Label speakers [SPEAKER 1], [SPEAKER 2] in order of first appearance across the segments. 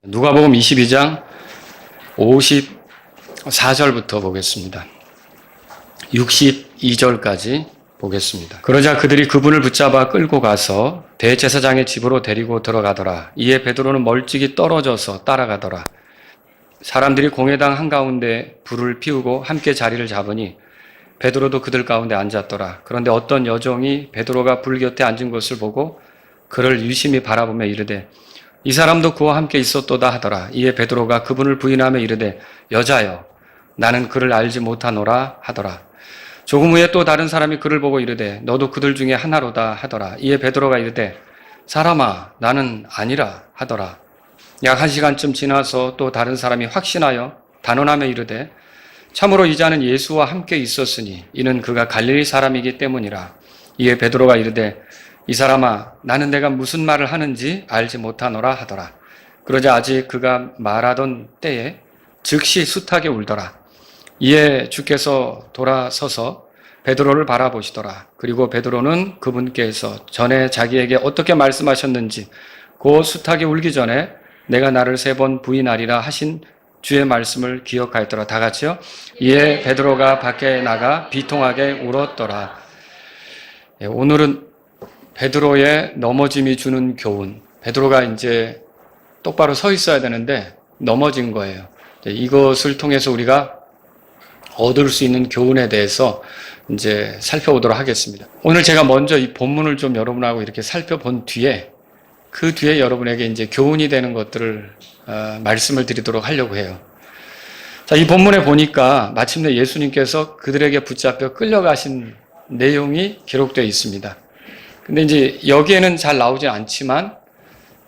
[SPEAKER 1] 누가복음 22장 54절부터 보겠습니다. 62절까지 보겠습니다. 그러자 그들이 그분을 붙잡아 끌고 가서 대제사장의 집으로 데리고 들어가더라. 이에 베드로는 멀찍이 떨어져서 따라가더라. 사람들이 공회당 한가운데 불을 피우고 함께 자리를 잡으니 베드로도 그들 가운데 앉았더라. 그런데 어떤 여종이 베드로가 불 곁에 앉은 것을 보고 그를 유심히 바라보며 이르되 이 사람도 그와 함께 있었도다 하더라. 이에 베드로가 그분을 부인하며 이르되 여자여 나는 그를 알지 못하노라 하더라. 조금 후에 또 다른 사람이 그를 보고 이르되 너도 그들 중에 하나로다 하더라. 이에 베드로가 이르되 사람아 나는 아니라 하더라. 약 1시간쯤 지나서 또 다른 사람이 확신하여 단언하며 이르되 참으로 이 자는 예수와 함께 있었으니 이는 그가 갈릴리 사람이기 때문이라. 이에 베드로가 이르되 이 사람아 나는 내가 무슨 말을 하는지 알지 못하노라 하더라. 그러자 아직 그가 말하던 때에 즉시 숱하게 울더라. 이에 주께서 돌아서서 베드로를 바라보시더라. 그리고 베드로는 그분께서 전에 자기에게 어떻게 말씀하셨는지 곧 숱하게 울기 전에 내가 나를 3번 부인하리라 하신 주의 말씀을 기억하였더라. 다 같이요. 이에 베드로가 밖에 나가 비통하게 울었더라. 오늘은 베드로의 넘어짐이 주는 교훈. 베드로가 이제 똑바로 서 있어야 되는데 넘어진 거예요. 이것을 통해서 우리가 얻을 수 있는 교훈에 대해서 이제 살펴보도록 하겠습니다. 오늘 제가 먼저 이 본문을 좀 여러분하고 이렇게 살펴본 뒤에 그 뒤에 여러분에게 이제 교훈이 되는 것들을 말씀을 드리도록 하려고 해요. 자, 이 본문에 보니까 마침내 예수님께서 그들에게 붙잡혀 끌려가신 내용이 기록되어 있습니다. 근데 이제 여기에는 잘 나오지 않지만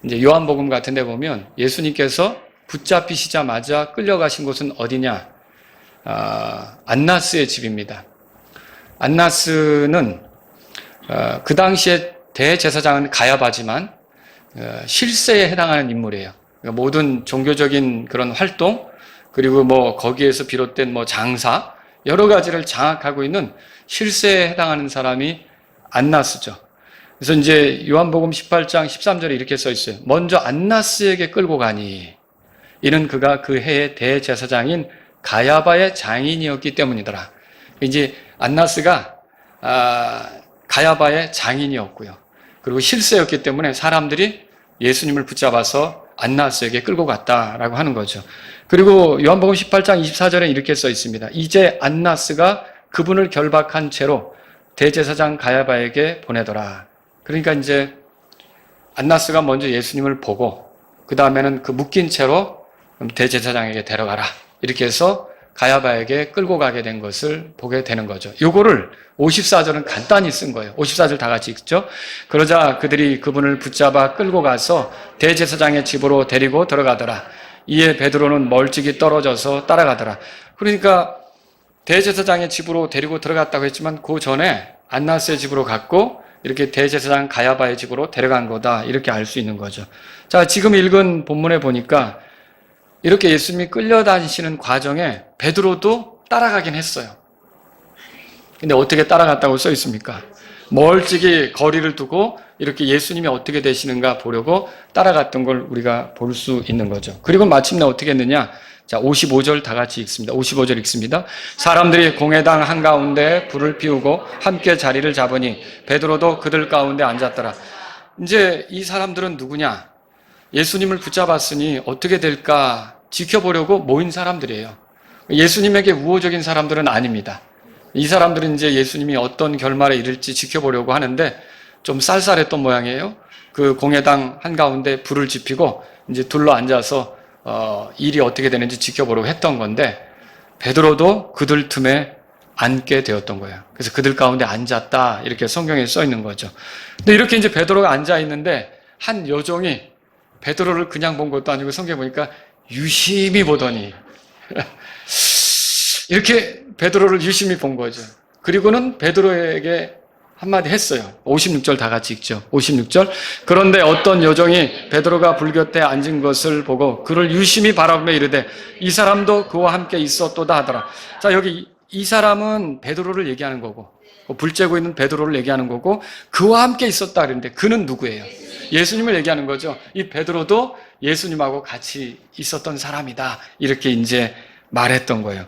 [SPEAKER 1] 이제 요한복음 같은 데 보면 예수님께서 붙잡히시자마자 끌려가신 곳은 어디냐? 안나스의 집입니다. 안나스는 그 당시에 대제사장은 가야바지만 실세에 해당하는 인물이에요. 그러니까 모든 종교적인 그런 활동 그리고 뭐 거기에서 비롯된 뭐 장사 여러 가지를 장악하고 있는 실세에 해당하는 사람이 안나스죠. 그래서 이제 요한복음 18장 13절에 이렇게 써 있어요. 먼저 안나스에게 끌고 가니 이는 그가 그 해의 대제사장인 가야바의 장인이었기 때문이더라. 이제 안나스가 가야바의 장인이었고요. 그리고 실세였기 때문에 사람들이 예수님을 붙잡아서 안나스에게 끌고 갔다라고 하는 거죠. 그리고 요한복음 18장 24절에 이렇게 써 있습니다. 이제 안나스가 그분을 결박한 채로 대제사장 가야바에게 보내더라. 그러니까 이제 안나스가 먼저 예수님을 보고 그 다음에는 그 묶인 채로 대제사장에게 데려가라. 이렇게 해서 가야바에게 끌고 가게 된 것을 보게 되는 거죠. 요거를 54절은 간단히 쓴 거예요. 54절 다 같이 읽죠. 그러자 그들이 그분을 붙잡아 끌고 가서 대제사장의 집으로 데리고 들어가더라. 이에 베드로는 멀찍이 떨어져서 따라가더라. 그러니까 대제사장의 집으로 데리고 들어갔다고 했지만 그 전에 안나스의 집으로 갔고 이렇게 대제사장 가야바의 집으로 데려간 거다. 이렇게 알 수 있는 거죠. 자, 지금 읽은 본문에 보니까 이렇게 예수님이 끌려다니시는 과정에 베드로도 따라가긴 했어요. 근데 어떻게 따라갔다고 써 있습니까? 멀찍이 거리를 두고 이렇게 예수님이 어떻게 되시는가 보려고 따라갔던 걸 우리가 볼 수 있는 거죠. 그리고 마침내 어떻게 했느냐? 자, 55절 다 같이 읽습니다. 55절 읽습니다. 사람들이 공회당 한가운데 불을 피우고 함께 자리를 잡으니 베드로도 그들 가운데 앉았더라. 이제 이 사람들은 누구냐? 예수님을 붙잡았으니 어떻게 될까 지켜보려고 모인 사람들이에요. 예수님에게 우호적인 사람들은 아닙니다. 이 사람들은 이제 예수님이 어떤 결말에 이를지 지켜보려고 하는데 좀 쌀쌀했던 모양이에요. 그 공회당 한가운데 불을 지피고 이제 둘러 앉아서 일이 어떻게 되는지 지켜보려고 했던 건데 베드로도 그들 틈에 앉게 되었던 거예요. 그래서 그들 가운데 앉았다 이렇게 성경에 써 있는 거죠. 근데 이렇게 이제 베드로가 앉아 있는데 한 여종이 베드로를 그냥 본 것도 아니고 성경에 보니까 유심히 보더니 이렇게 베드로를 유심히 본 거죠. 그리고는 베드로에게 한마디 했어요. 56절 다 같이 읽죠. 56절. 그런데 어떤 여종이 베드로가 불 곁에 앉은 것을 보고 그를 유심히 바라보며 이르되 이 사람도 그와 함께 있었도다 하더라. 자, 여기 이 사람은 베드로를 얘기하는 거고 불 쬐고 있는 베드로를 얘기하는 거고 그와 함께 있었다 그랬는데 그는 누구예요? 예수님을 얘기하는 거죠. 이 베드로도 예수님하고 같이 있었던 사람이다. 이렇게 이제 말했던 거예요.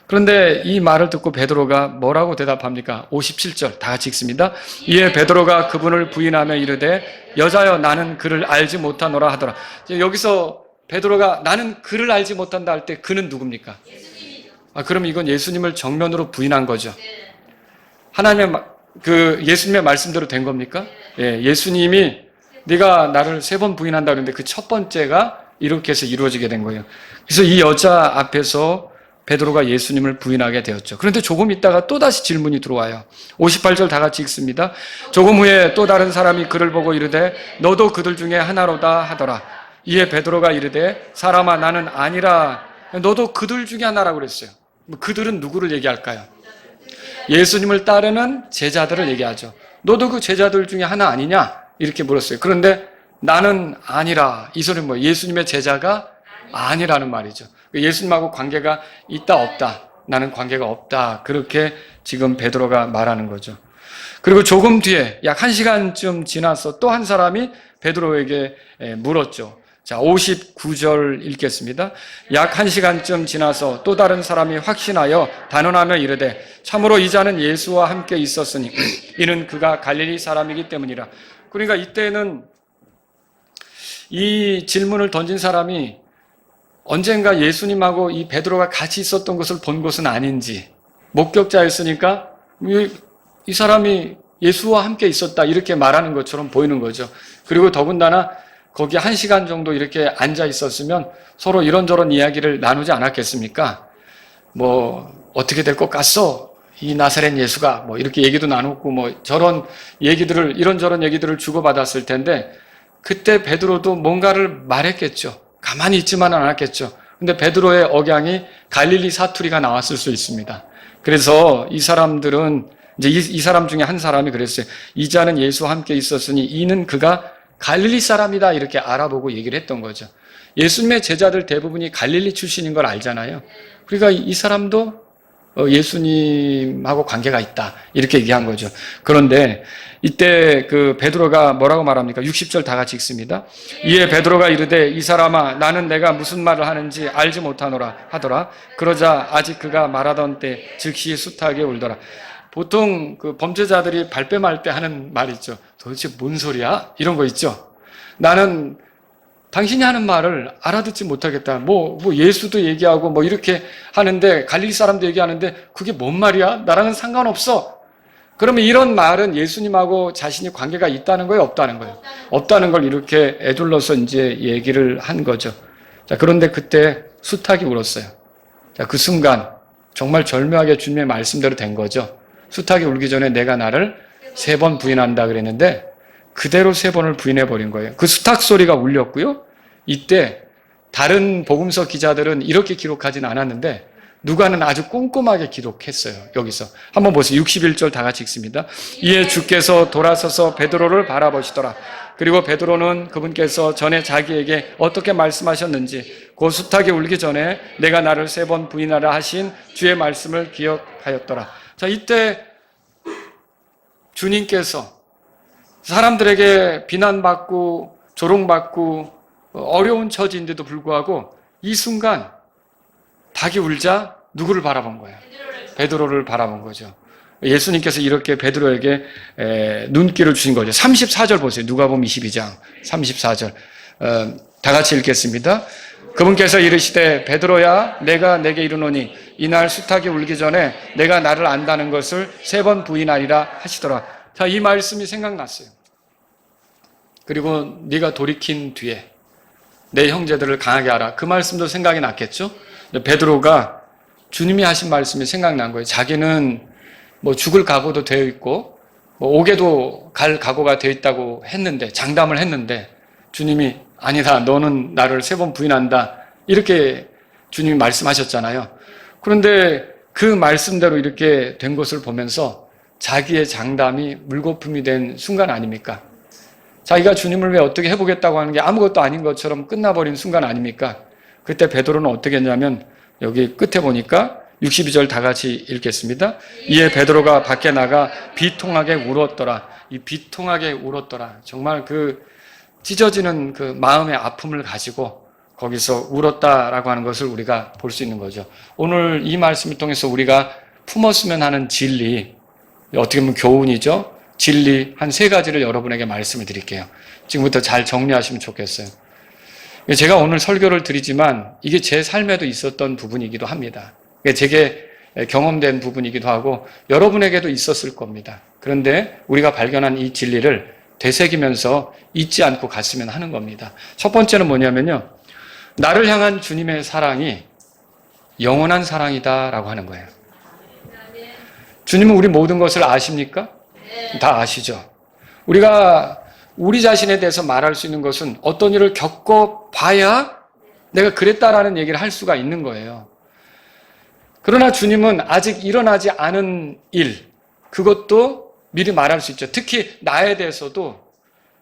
[SPEAKER 1] 그런데 이 말을 듣고 베드로가 뭐라고 대답합니까? 57절 다 같이 읽습니다. 이에 베드로가 그분을 부인하며 이르되 여자여 나는 그를 알지 못하노라 하더라. 여기서 베드로가 나는 그를 알지 못한다 할 때 그는 누굽니까? 그럼 이건 예수님을 정면으로 부인한 거죠. 하나님의 예수님의 말씀대로 된 겁니까? 예, 예수님이 네가 나를 3번 부인한다 그랬는데 그 첫 번째가 이렇게 해서 이루어지게 된 거예요. 그래서 이 여자 앞에서 베드로가 예수님을 부인하게 되었죠. 그런데 조금 있다가 또다시 질문이 들어와요. 58절 다 같이 읽습니다. 조금 후에 또 다른 사람이 그를 보고 이르되 너도 그들 중에 하나로다 하더라. 이에 베드로가 이르되 사람아 나는 아니라. 너도 그들 중에 하나라고 그랬어요. 그들은 누구를 얘기할까요? 예수님을 따르는 제자들을 얘기하죠. 너도 그 제자들 중에 하나 아니냐? 이렇게 물었어요. 그런데 나는 아니라. 이 소리는 뭐예요? 예수님의 제자가 아니라는 말이죠. 예수님하고 관계가 있다 없다. 나는 관계가 없다. 그렇게 지금 베드로가 말하는 거죠. 그리고 조금 뒤에 약 1시간쯤 지나서 또 한 사람이 베드로에게 물었죠. 자, 59절 읽겠습니다. 약 1시간쯤 지나서 또 다른 사람이 확신하여 단언하며 이르되 참으로 이 자는 예수와 함께 있었으니 이는 그가 갈릴리 사람이기 때문이라. 그러니까 이때는 이 질문을 던진 사람이 언젠가 예수님하고 이 베드로가 같이 있었던 것을 본 것은 아닌지, 목격자였으니까 이 사람이 예수와 함께 있었다 이렇게 말하는 것처럼 보이는 거죠. 그리고 더군다나 거기 1시간 정도 이렇게 앉아 있었으면 서로 이런저런 이야기를 나누지 않았겠습니까? 어떻게 될 것 같소? 이 나사렛 예수가 이렇게 얘기도 나눴고 저런 얘기들을, 이런저런 얘기들을 주고받았을 텐데 그때 베드로도 뭔가를 말했겠죠. 가만히 있지만은 않았겠죠. 근데 베드로의 억양이 갈릴리 사투리가 나왔을 수 있습니다. 그래서 이 사람들은 이제 이 사람 중에 한 사람이 그랬어요. 이 자는 예수와 함께 있었으니 이는 그가 갈릴리 사람이다 이렇게 알아보고 얘기를 했던 거죠. 예수님의 제자들 대부분이 갈릴리 출신인 걸 알잖아요. 그러니까 이 사람도 예수님하고 관계가 있다 이렇게 얘기한 거죠. 그런데 이때 베드로가 뭐라고 말합니까? 60절 다 같이 읽습니다. 이에 베드로가 이르되 이 사람아 나는 내가 무슨 말을 하는지 알지 못하노라 하더라. 그러자 아직 그가 말하던 때 즉시 숱하게 울더라. 보통 범죄자들이 발뺌할 때 하는 말 있죠. 도대체 뭔 소리야? 이런 거 있죠. 나는 당신이 하는 말을 알아듣지 못하겠다. 예수도 얘기하고 이렇게 하는데, 갈릴리 사람도 얘기하는데, 그게 뭔 말이야? 나랑은 상관없어. 그러면 이런 말은 예수님하고 자신이 관계가 있다는 거예요? 없다는 거예요? 없다는 걸 이렇게 애둘러서 이제 얘기를 한 거죠. 자, 그런데 그때 숱하게 울었어요. 자, 그 순간, 정말 절묘하게 주님의 말씀대로 된 거죠. 숱하게 울기 전에 내가 나를 3번 부인한다 그랬는데, 그대로 3번을 부인해버린 거예요. 그 수탉 소리가 울렸고요. 이때 다른 복음서 기자들은 이렇게 기록하진 않았는데 누가는 아주 꼼꼼하게 기록했어요. 여기서 한번 보세요. 61절 다 같이 읽습니다. 이에 주께서 돌아서서 베드로를 바라보시더라. 그리고 베드로는 그분께서 전에 자기에게 어떻게 말씀하셨는지 그 수탉이 울기 전에 내가 나를 3번 부인하라 하신 주의 말씀을 기억하였더라. 자, 이때 주님께서 사람들에게 비난받고 조롱받고 어려운 처지인데도 불구하고 이 순간 닭이 울자 누구를 바라본 거예요? 베드로를 바라본 거죠. 예수님께서 이렇게 베드로에게 눈길을 주신 거죠. 34절 보세요. 누가복음 22장 34절 다 같이 읽겠습니다. 그분께서 이르시되 베드로야 내가 내게 이르노니 이날 수탉이 울기 전에 내가 나를 안다는 것을 3번 부인하리라 하시더라. 자, 이 말씀이 생각났어요. 그리고 네가 돌이킨 뒤에 내 형제들을 강하게 하라. 그 말씀도 생각이 났겠죠? 베드로가 주님이 하신 말씀이 생각난 거예요. 자기는 죽을 각오도 되어 있고 옥에도 갈 각오가 되어 있다고 했는데, 장담을 했는데 주님이 아니다, 너는 나를 3번 부인한다 이렇게 주님이 말씀하셨잖아요. 그런데 그 말씀대로 이렇게 된 것을 보면서 자기의 장담이 물거품이 된 순간 아닙니까? 자기가 주님을 왜 어떻게 해보겠다고 하는 게 아무것도 아닌 것처럼 끝나버린 순간 아닙니까? 그때 베드로는 어떻게 했냐면 여기 끝에 보니까 62절 다 같이 읽겠습니다. 이에 베드로가 밖에 나가 비통하게 울었더라. 이 비통하게 울었더라. 정말 찢어지는 그 마음의 아픔을 가지고 거기서 울었다라고 하는 것을 우리가 볼 수 있는 거죠. 오늘 이 말씀을 통해서 우리가 품었으면 하는 진리, 어떻게 보면 교훈이죠. 진리 한 3가지를 여러분에게 말씀을 드릴게요. 지금부터 잘 정리하시면 좋겠어요. 제가 오늘 설교를 드리지만 이게 제 삶에도 있었던 부분이기도 합니다. 제게 경험된 부분이기도 하고 여러분에게도 있었을 겁니다. 그런데 우리가 발견한 이 진리를 되새기면서 잊지 않고 갔으면 하는 겁니다. 첫 번째는 뭐냐면요. 나를 향한 주님의 사랑이 영원한 사랑이다라고 하는 거예요. 주님은 우리 모든 것을 아십니까? 다 아시죠? 우리가 우리 자신에 대해서 말할 수 있는 것은 어떤 일을 겪어봐야 내가 그랬다라는 얘기를 할 수가 있는 거예요. 그러나 주님은 아직 일어나지 않은 일, 그것도 미리 말할 수 있죠. 특히 나에 대해서도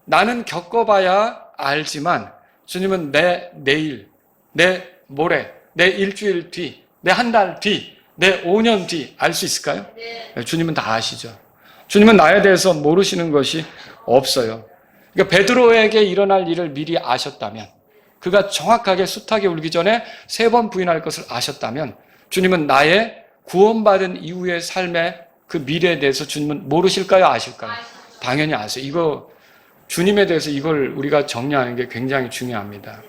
[SPEAKER 1] 나는 겪어봐야 알지만 주님은 내 내일, 내 모레, 내 일주일 뒤, 내 한 달 뒤, 내 5년 뒤 알 수 있을까요? 네. 주님은 다 아시죠. 주님은 나에 대해서 모르시는 것이 없어요. 그러니까 베드로에게 일어날 일을 미리 아셨다면, 그가 정확하게 숫하게 울기 전에 3번 부인할 것을 아셨다면 주님은 나의 구원받은 이후의 삶의 그 미래에 대해서 주님은 모르실까요? 아실까요? 당연히 아세요. 이거 주님에 대해서 이걸 우리가 정리하는 게 굉장히 중요합니다.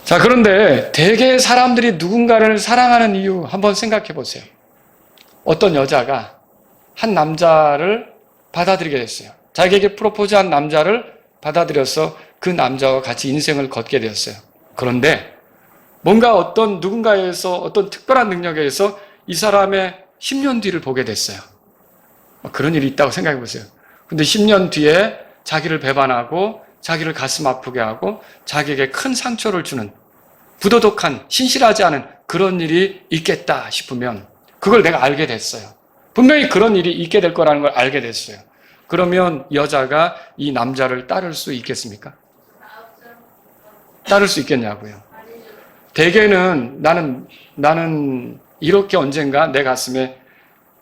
[SPEAKER 1] 자, 그런데 대개 사람들이 누군가를 사랑하는 이유 한번 생각해 보세요. 어떤 여자가 한 남자를 받아들이게 됐어요. 자기에게 프로포즈한 남자를 받아들여서 그 남자와 같이 인생을 걷게 되었어요. 그런데 뭔가 어떤 누군가에서 어떤 특별한 능력에 의해서 이 사람의 10년 뒤를 보게 됐어요. 그런 일이 있다고 생각해 보세요. 근데 10년 뒤에 자기를 배반하고 자기를 가슴 아프게 하고 자기에게 큰 상처를 주는 부도덕한 신실하지 않은 그런 일이 있겠다 싶으면 그걸 내가 알게 됐어요. 분명히 그런 일이 있게 될 거라는 걸 알게 됐어요. 그러면 여자가 이 남자를 따를 수 있겠습니까? 따를 수 있겠냐고요. 대개는 나는 이렇게 언젠가 내 가슴에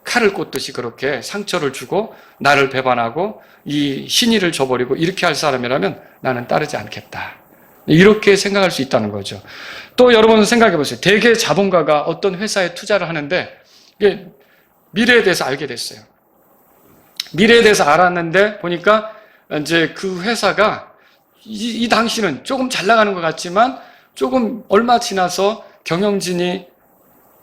[SPEAKER 1] 칼을 꽂듯이 그렇게 상처를 주고 나를 배반하고 이 신의를 저버리고 이렇게 할 사람이라면 나는 따르지 않겠다. 이렇게 생각할 수 있다는 거죠. 또 여러분 생각해 보세요. 대개 자본가가 어떤 회사에 투자를 하는데 이게 미래에 대해서 알게 됐어요. 미래에 대해서 알았는데 보니까 이제 그 회사가 이 당시는 조금 잘 나가는 것 같지만 조금 얼마 지나서 경영진이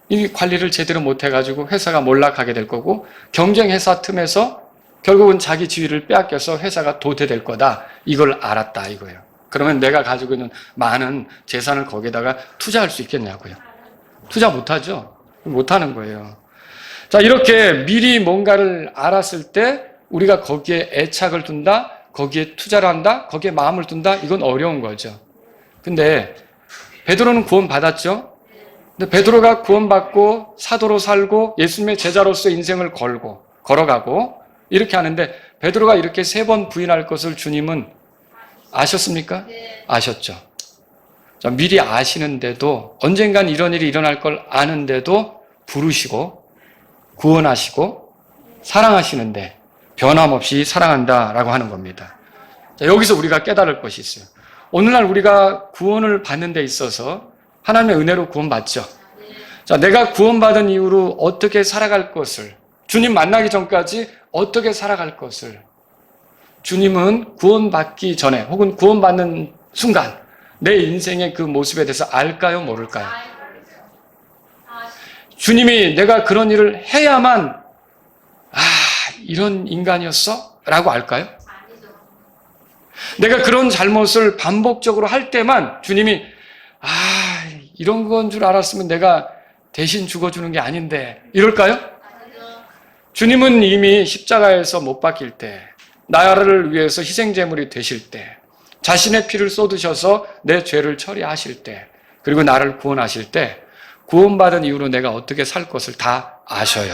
[SPEAKER 1] 이 관리를 제대로 못해가지고 회사가 몰락하게 될 거고 경쟁 회사 틈에서 결국은 자기 지위를 빼앗겨서 회사가 도태될 거다. 이걸 알았다 이거예요. 그러면 내가 가지고 있는 많은 재산을 거기에다가 투자할 수 있겠냐고요. 투자 못하죠. 못하는 거예요. 자, 이렇게 미리 뭔가를 알았을 때 우리가 거기에 애착을 둔다, 거기에 투자를 한다, 거기에 마음을 둔다, 이건 어려운 거죠. 근데 베드로는 구원받았죠? 근데 베드로가 구원받고 사도로 살고 예수님의 제자로서 인생을 걸어가고 이렇게 하는데 베드로가 이렇게 3번 부인할 것을 주님은 아셨습니까? 네. 아셨죠. 자, 미리 아시는데도 언젠간 이런 일이 일어날 걸 아는데도 부르시고 구원하시고 사랑하시는데 변함없이 사랑한다라고 하는 겁니다. 자, 여기서 우리가 깨달을 것이 있어요. 오늘날 우리가 구원을 받는 데 있어서 하나님의 은혜로 구원받죠. 자, 내가 구원받은 이후로 어떻게 살아갈 것을, 주님 만나기 전까지 어떻게 살아갈 것을, 주님은 구원받기 전에 혹은 구원받는 순간 내 인생의 그 모습에 대해서 알까요? 모를까요? 주님이 내가 그런 일을 해야만 이런 인간이었어? 라고 알까요? 내가 그런 잘못을 반복적으로 할 때만 주님이 이런 건 줄 알았으면 내가 대신 죽어주는 게 아닌데 이럴까요? 주님은 이미 십자가에서 못 박힐 때 나를 위해서 희생제물이 되실 때 자신의 피를 쏟으셔서 내 죄를 처리하실 때 그리고 나를 구원하실 때 구원받은 이후로 내가 어떻게 살 것을 다 아셔요.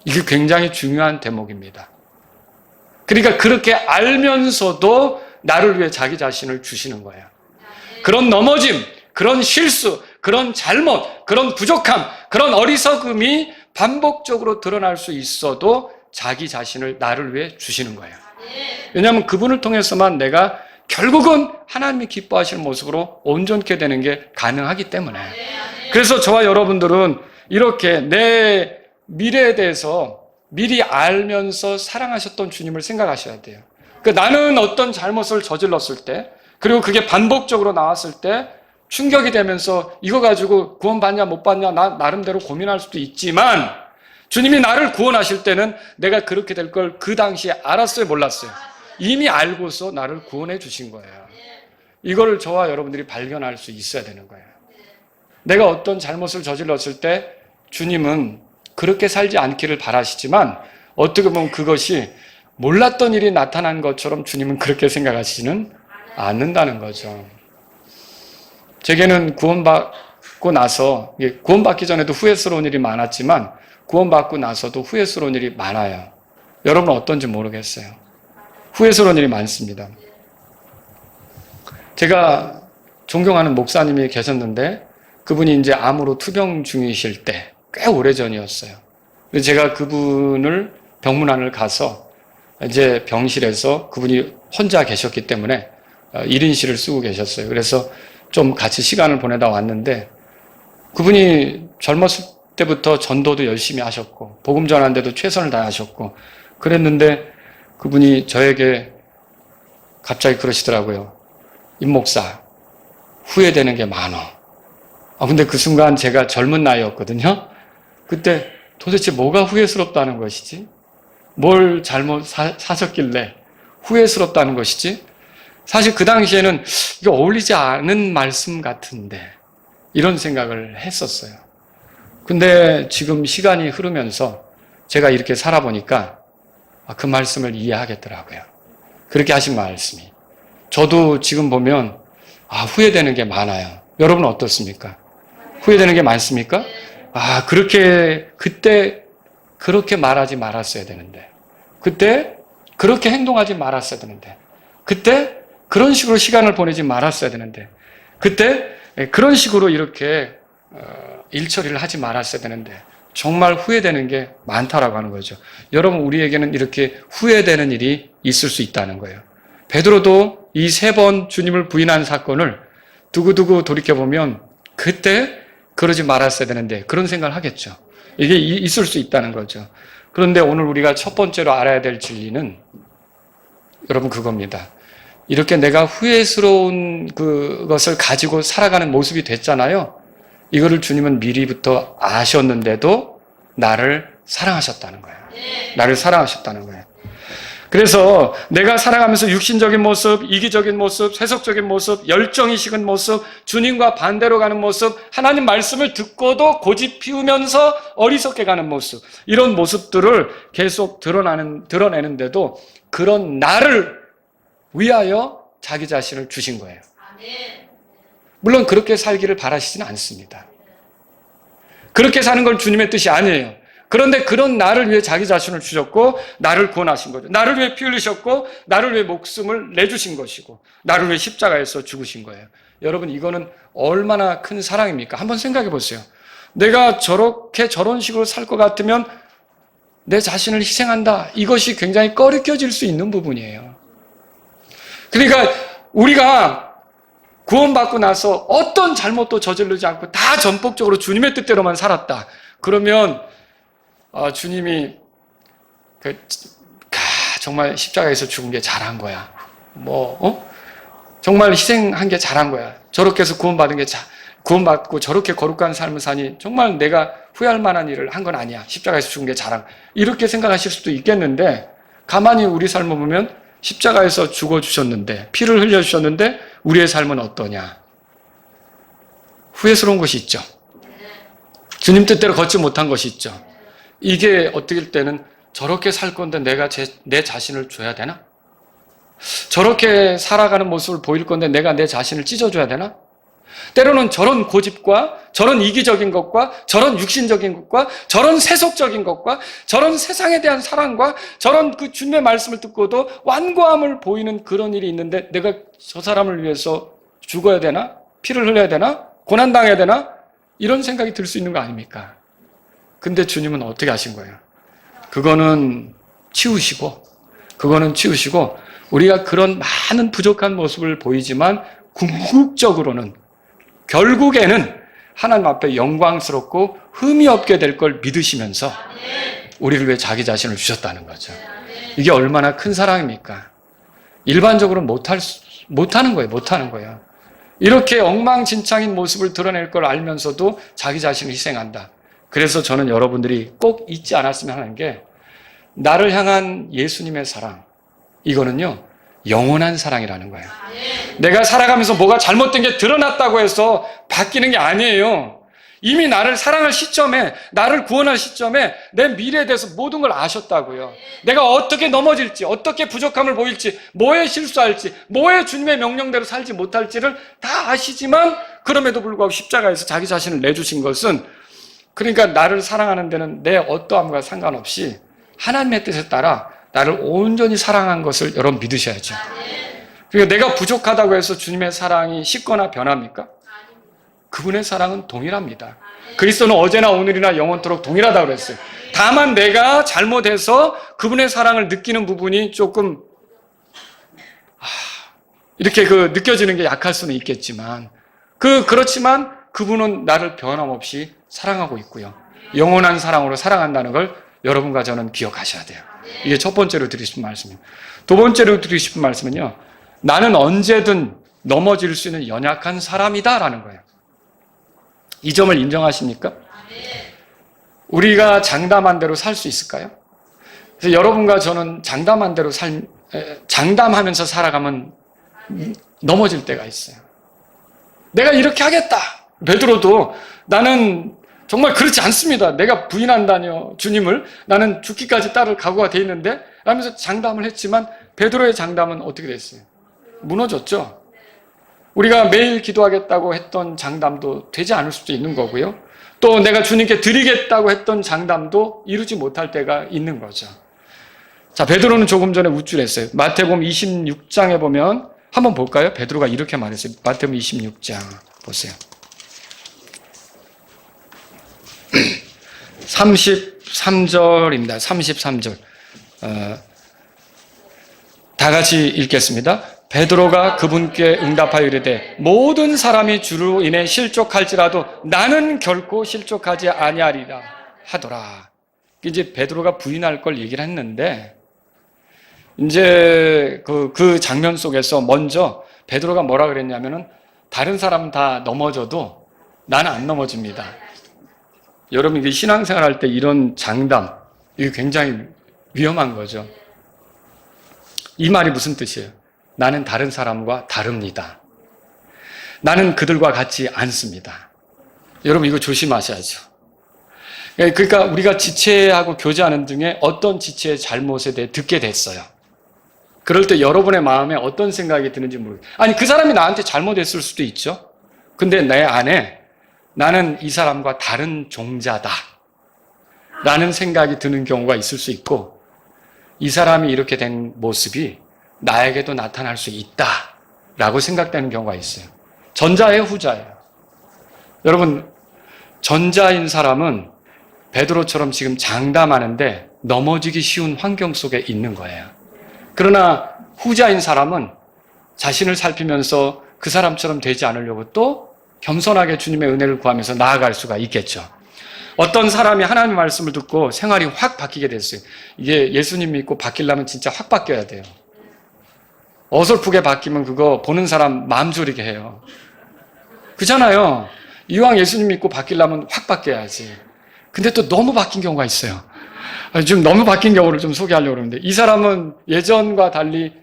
[SPEAKER 1] 이게 굉장히 중요한 대목입니다. 그러니까 그렇게 알면서도 나를 위해 자기 자신을 주시는 거예요. 그런 넘어짐, 그런 실수, 그런 잘못, 그런 부족함, 그런 어리석음이 반복적으로 드러날 수 있어도 자기 자신을 나를 위해 주시는 거예요. 왜냐하면 그분을 통해서만 내가 결국은 하나님이 기뻐하시는 모습으로 온전케 되는 게 가능하기 때문에. 그래서 저와 여러분들은 이렇게 내 미래에 대해서 미리 알면서 사랑하셨던 주님을 생각하셔야 돼요. 나는 어떤 잘못을 저질렀을 때, 그리고 그게 반복적으로 나왔을 때 충격이 되면서 이거 가지고 구원받냐 못 받냐 나 나름대로 고민할 수도 있지만, 주님이 나를 구원하실 때는 내가 그렇게 될 걸 그 당시에 알았어요, 몰랐어요? 이미 알고서 나를 구원해 주신 거예요. 이거를 저와 여러분들이 발견할 수 있어야 되는 거예요. 내가 어떤 잘못을 저질렀을 때 주님은 그렇게 살지 않기를 바라시지만, 어떻게 보면 그것이 몰랐던 일이 나타난 것처럼 주님은 그렇게 생각하시지는 않는다는 거죠. 제게는 구원받고 나서, 구원받기 전에도 후회스러운 일이 많았지만 구원받고 나서도 후회스러운 일이 많아요. 여러분은 어떤지 모르겠어요. 후회스러운 일이 많습니다. 제가 존경하는 목사님이 계셨는데 그분이 이제 암으로 투병 중이실 때 꽤 오래전이었어요. 제가 그분을 병문안을 가서 이제 병실에서 그분이 혼자 계셨기 때문에 1인실을 쓰고 계셨어요. 그래서 좀 같이 시간을 보내다 왔는데, 그분이 젊었을 때부터 전도도 열심히 하셨고 복음 전하는데도 최선을 다하셨고 그랬는데, 그분이 저에게 갑자기 그러시더라고요. 임 목사, 후회되는 게 많어. 근데 그 순간 제가 젊은 나이였거든요. 그때 도대체 뭐가 후회스럽다는 것이지? 뭘 잘못 사셨길래 후회스럽다는 것이지? 사실 그 당시에는 이거 어울리지 않은 말씀 같은데 이런 생각을 했었어요. 근데 지금 시간이 흐르면서 제가 이렇게 살아보니까 그 말씀을 이해하겠더라고요. 그렇게 하신 말씀이. 저도 지금 보면 후회되는 게 많아요. 여러분은 어떻습니까? 후회되는 게 많습니까? 그때 그렇게 말하지 말았어야 되는데, 그때 그렇게 행동하지 말았어야 되는데, 그때 그런 식으로 시간을 보내지 말았어야 되는데, 그때 그런 식으로 이렇게 일처리를 하지 말았어야 되는데, 정말 후회되는 게 많다라고 하는 거죠. 여러분, 우리에게는 이렇게 후회되는 일이 있을 수 있다는 거예요. 베드로도 이 3번 주님을 부인한 사건을 두고두고 돌이켜보면 그때 그러지 말았어야 되는데 그런 생각을 하겠죠. 이게 있을 수 있다는 거죠. 그런데 오늘 우리가 첫 번째로 알아야 될 진리는 여러분 그겁니다. 이렇게 내가 후회스러운 그것을 가지고 살아가는 모습이 됐잖아요. 이거를 주님은 미리부터 아셨는데도 나를 사랑하셨다는 거예요. 나를 사랑하셨다는 거예요. 그래서 내가 살아가면서 육신적인 모습, 이기적인 모습, 세속적인 모습, 열정이 식은 모습, 주님과 반대로 가는 모습, 하나님 말씀을 듣고도 고집 피우면서 어리석게 가는 모습, 이런 모습들을 계속 드러내는데도 그런 나를 위하여 자기 자신을 주신 거예요. 물론 그렇게 살기를 바라시지는 않습니다. 그렇게 사는 건 주님의 뜻이 아니에요. 그런데 그런 나를 위해 자기 자신을 주셨고 나를 구원하신 거죠. 나를 위해 피 흘리셨고 나를 위해 목숨을 내주신 것이고 나를 위해 십자가에서 죽으신 거예요. 여러분, 이거는 얼마나 큰 사랑입니까? 한번 생각해 보세요. 내가 저런 식으로 살 것 같으면 내 자신을 희생한다. 이것이 굉장히 꺼리껴질 수 있는 부분이에요. 그러니까 우리가 구원받고 나서 어떤 잘못도 저지르지 않고 다 전폭적으로 주님의 뜻대로만 살았다. 그러면 주님이 정말 십자가에서 죽은 게 잘한 거야. 정말 희생한 게 잘한 거야. 저렇게 해서 구원받고 저렇게 거룩한 삶을 사니 정말 내가 후회할 만한 일을 한 건 아니야. 십자가에서 죽은 게 잘한 거야. 이렇게 생각하실 수도 있겠는데, 가만히 우리 삶을 보면 십자가에서 죽어주셨는데, 피를 흘려주셨는데 우리의 삶은 어떠냐? 후회스러운 것이 있죠. 주님 뜻대로 걷지 못한 것이 있죠. 이게 어떨 때는 저렇게 살 건데 내가 내 자신을 줘야 되나? 저렇게 살아가는 모습을 보일 건데 내가 내 자신을 찢어줘야 되나? 때로는 저런 고집과 저런 이기적인 것과 저런 육신적인 것과 저런 세속적인 것과 저런 세상에 대한 사랑과 저런 그 주님의 말씀을 듣고도 완고함을 보이는 그런 일이 있는데 내가 저 사람을 위해서 죽어야 되나? 피를 흘려야 되나? 고난당해야 되나? 이런 생각이 들 수 있는 거 아닙니까? 근데 주님은 어떻게 하신 거예요? 그거는 치우시고 그거는 치우시고 우리가 그런 많은 부족한 모습을 보이지만 궁극적으로는 결국에는 하나님 앞에 영광스럽고 흠이 없게 될 걸 믿으시면서 우리를 위해 자기 자신을 주셨다는 거죠. 이게 얼마나 큰 사랑입니까? 일반적으로 못하는 거예요. 이렇게 엉망진창인 모습을 드러낼 걸 알면서도 자기 자신을 희생한다. 그래서 저는 여러분들이 꼭 잊지 않았으면 하는 게 나를 향한 예수님의 사랑, 이거는요 영원한 사랑이라는 거예요. 내가 살아가면서 뭐가 잘못된 게 드러났다고 해서 바뀌는 게 아니에요. 이미 나를 사랑할 시점에, 나를 구원할 시점에 내 미래에 대해서 모든 걸 아셨다고요. 내가 어떻게 넘어질지, 어떻게 부족함을 보일지, 뭐에 실수할지, 뭐에 주님의 명령대로 살지 못할지를 다 아시지만 그럼에도 불구하고 십자가에서 자기 자신을 내주신 것은, 그러니까 나를 사랑하는 데는 내 어떠함과 상관없이 하나님의 뜻에 따라 나를 온전히 사랑한 것을 여러분 믿으셔야죠. 그러니까 내가 부족하다고 해서 주님의 사랑이 식거나 변합니까? 그분의 사랑은 동일합니다. 그리스도는 어제나 오늘이나 영원토록 동일하다고 그랬어요. 다만 내가 잘못해서 그분의 사랑을 느끼는 부분이 조금 이렇게 느껴지는 게 약할 수는 있겠지만 그렇지만 그분은 나를 변함없이 사랑하고 있고요. 영원한 사랑으로 사랑한다는 걸 여러분과 저는 기억하셔야 돼요. 이게 첫 번째로 드리고 싶은 말씀이에요. 두 번째로 드리고 싶은 말씀은요, 나는 언제든 넘어질 수 있는 연약한 사람이다라는 거예요. 이 점을 인정하십니까? 우리가 장담한 대로 살 수 있을까요? 그래서 여러분과 저는 장담한 대로 장담하면서 살아가면 넘어질 때가 있어요. 내가 이렇게 하겠다. 베드로도 나는 정말 그렇지 않습니다. 내가 부인한다뇨 주님을. 나는 죽기까지 따를 각오가 돼 있는데 하면서 장담을 했지만 베드로의 장담은 어떻게 됐어요? 무너졌죠. 우리가 매일 기도하겠다고 했던 장담도 되지 않을 수도 있는 거고요. 또 내가 주님께 드리겠다고 했던 장담도 이루지 못할 때가 있는 거죠. 자, 베드로는 조금 전에 우쭐했어요. 마태복음 26장에 보면 한번 볼까요? 베드로가 이렇게 말했어요. 마태복음 26장 보세요. 33절입니다. 33절. 다 같이 읽겠습니다. 베드로가 그분께 응답하여 이르되 모든 사람이 주로 인해 실족할지라도 나는 결코 실족하지 아니하리라 하더라. 이제 베드로가 부인할 걸 얘기를 했는데 이제 그 장면 속에서 먼저 베드로가 뭐라 그랬냐면은 다른 사람은 다 넘어져도 나는 안 넘어집니다. 여러분 이게 신앙생활 할 때 이런 장담, 이게 굉장히 위험한 거죠. 이 말이 무슨 뜻이에요? 나는 다른 사람과 다릅니다. 나는 그들과 같지 않습니다. 여러분 이거 조심하셔야죠. 그러니까 우리가 지체하고 교제하는 중에 어떤 지체의 잘못에 대해 듣게 됐어요. 그럴 때 여러분의 마음에 어떤 생각이 드는지 모르겠어요. 아니 그 사람이 나한테 잘못했을 수도 있죠. 근데 내 안에 나는 이 사람과 다른 종자다 라는 생각이 드는 경우가 있을 수 있고, 이 사람이 이렇게 된 모습이 나에게도 나타날 수 있다라고 생각되는 경우가 있어요. 전자예요, 후자예요? 여러분, 전자인 사람은 베드로처럼 지금 장담하는데 넘어지기 쉬운 환경 속에 있는 거예요. 그러나 후자인 사람은 자신을 살피면서 그 사람처럼 되지 않으려고 또 겸손하게 주님의 은혜를 구하면서 나아갈 수가 있겠죠. 어떤 사람이 하나님의 말씀을 듣고 생활이 확 바뀌게 됐어요. 이게 예수님 믿고 바뀌려면 진짜 확 바뀌어야 돼요. 어설프게 바뀌면 그거 보는 사람 마음 졸이게 해요. 그잖아요. 이왕 예수님 믿고 바뀌려면 확 바뀌어야지. 근데 또 너무 바뀐 경우가 있어요. 지금 너무 바뀐 경우를 좀 소개하려고 그러는데, 이 사람은 예전과 달리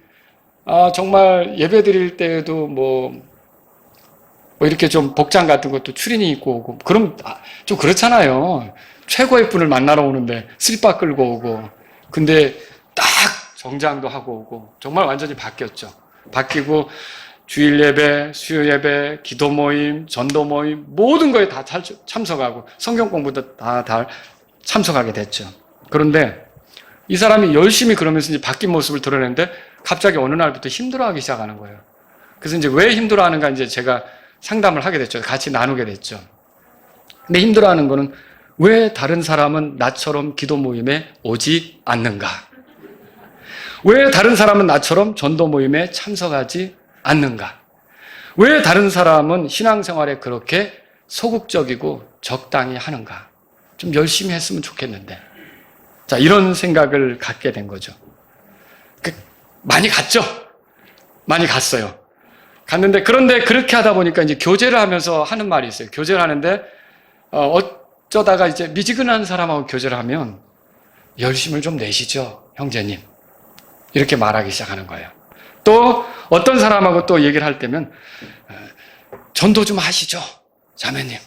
[SPEAKER 1] 정말 예배 드릴 때에도 뭐 이렇게 좀 복장 같은 것도 추리닝 입고 오고, 그럼 좀 그렇잖아요. 최고의 분을 만나러 오는데 슬리퍼 끌고 오고, 근데 딱 정장도 하고 오고, 정말 완전히 바뀌었죠. 바뀌고 주일 예배, 수요 예배, 기도 모임, 전도 모임, 모든 거에 다 참석하고 성경 공부도 다 참석하게 됐죠. 그런데 이 사람이 열심히 그러면서 이제 바뀐 모습을 드러내는데 갑자기 어느 날부터 힘들어하기 시작하는 거예요. 그래서 이제 왜 힘들어하는가 이제 제가 상담을 하게 됐죠. 같이 나누게 됐죠. 근데 힘들어하는 거는 왜 다른 사람은 나처럼 기도 모임에 오지 않는가? 왜 다른 사람은 나처럼 전도 모임에 참석하지 않는가? 왜 다른 사람은 신앙생활에 그렇게 소극적이고 적당히 하는가? 좀 열심히 했으면 좋겠는데. 자, 이런 생각을 갖게 된 거죠. 많이 갔죠? 많이 갔어요. 갔는데, 그런데 그렇게 하다 보니까 이제 교제를 하면서 하는 말이 있어요. 교제를 하는데, 어쩌다가 이제 미지근한 사람하고 교제를 하면, 열심을 좀 내시죠, 형제님. 이렇게 말하기 시작하는 거예요. 또, 어떤 사람하고 또 얘기를 할 때면, 전도 좀 하시죠, 자매님.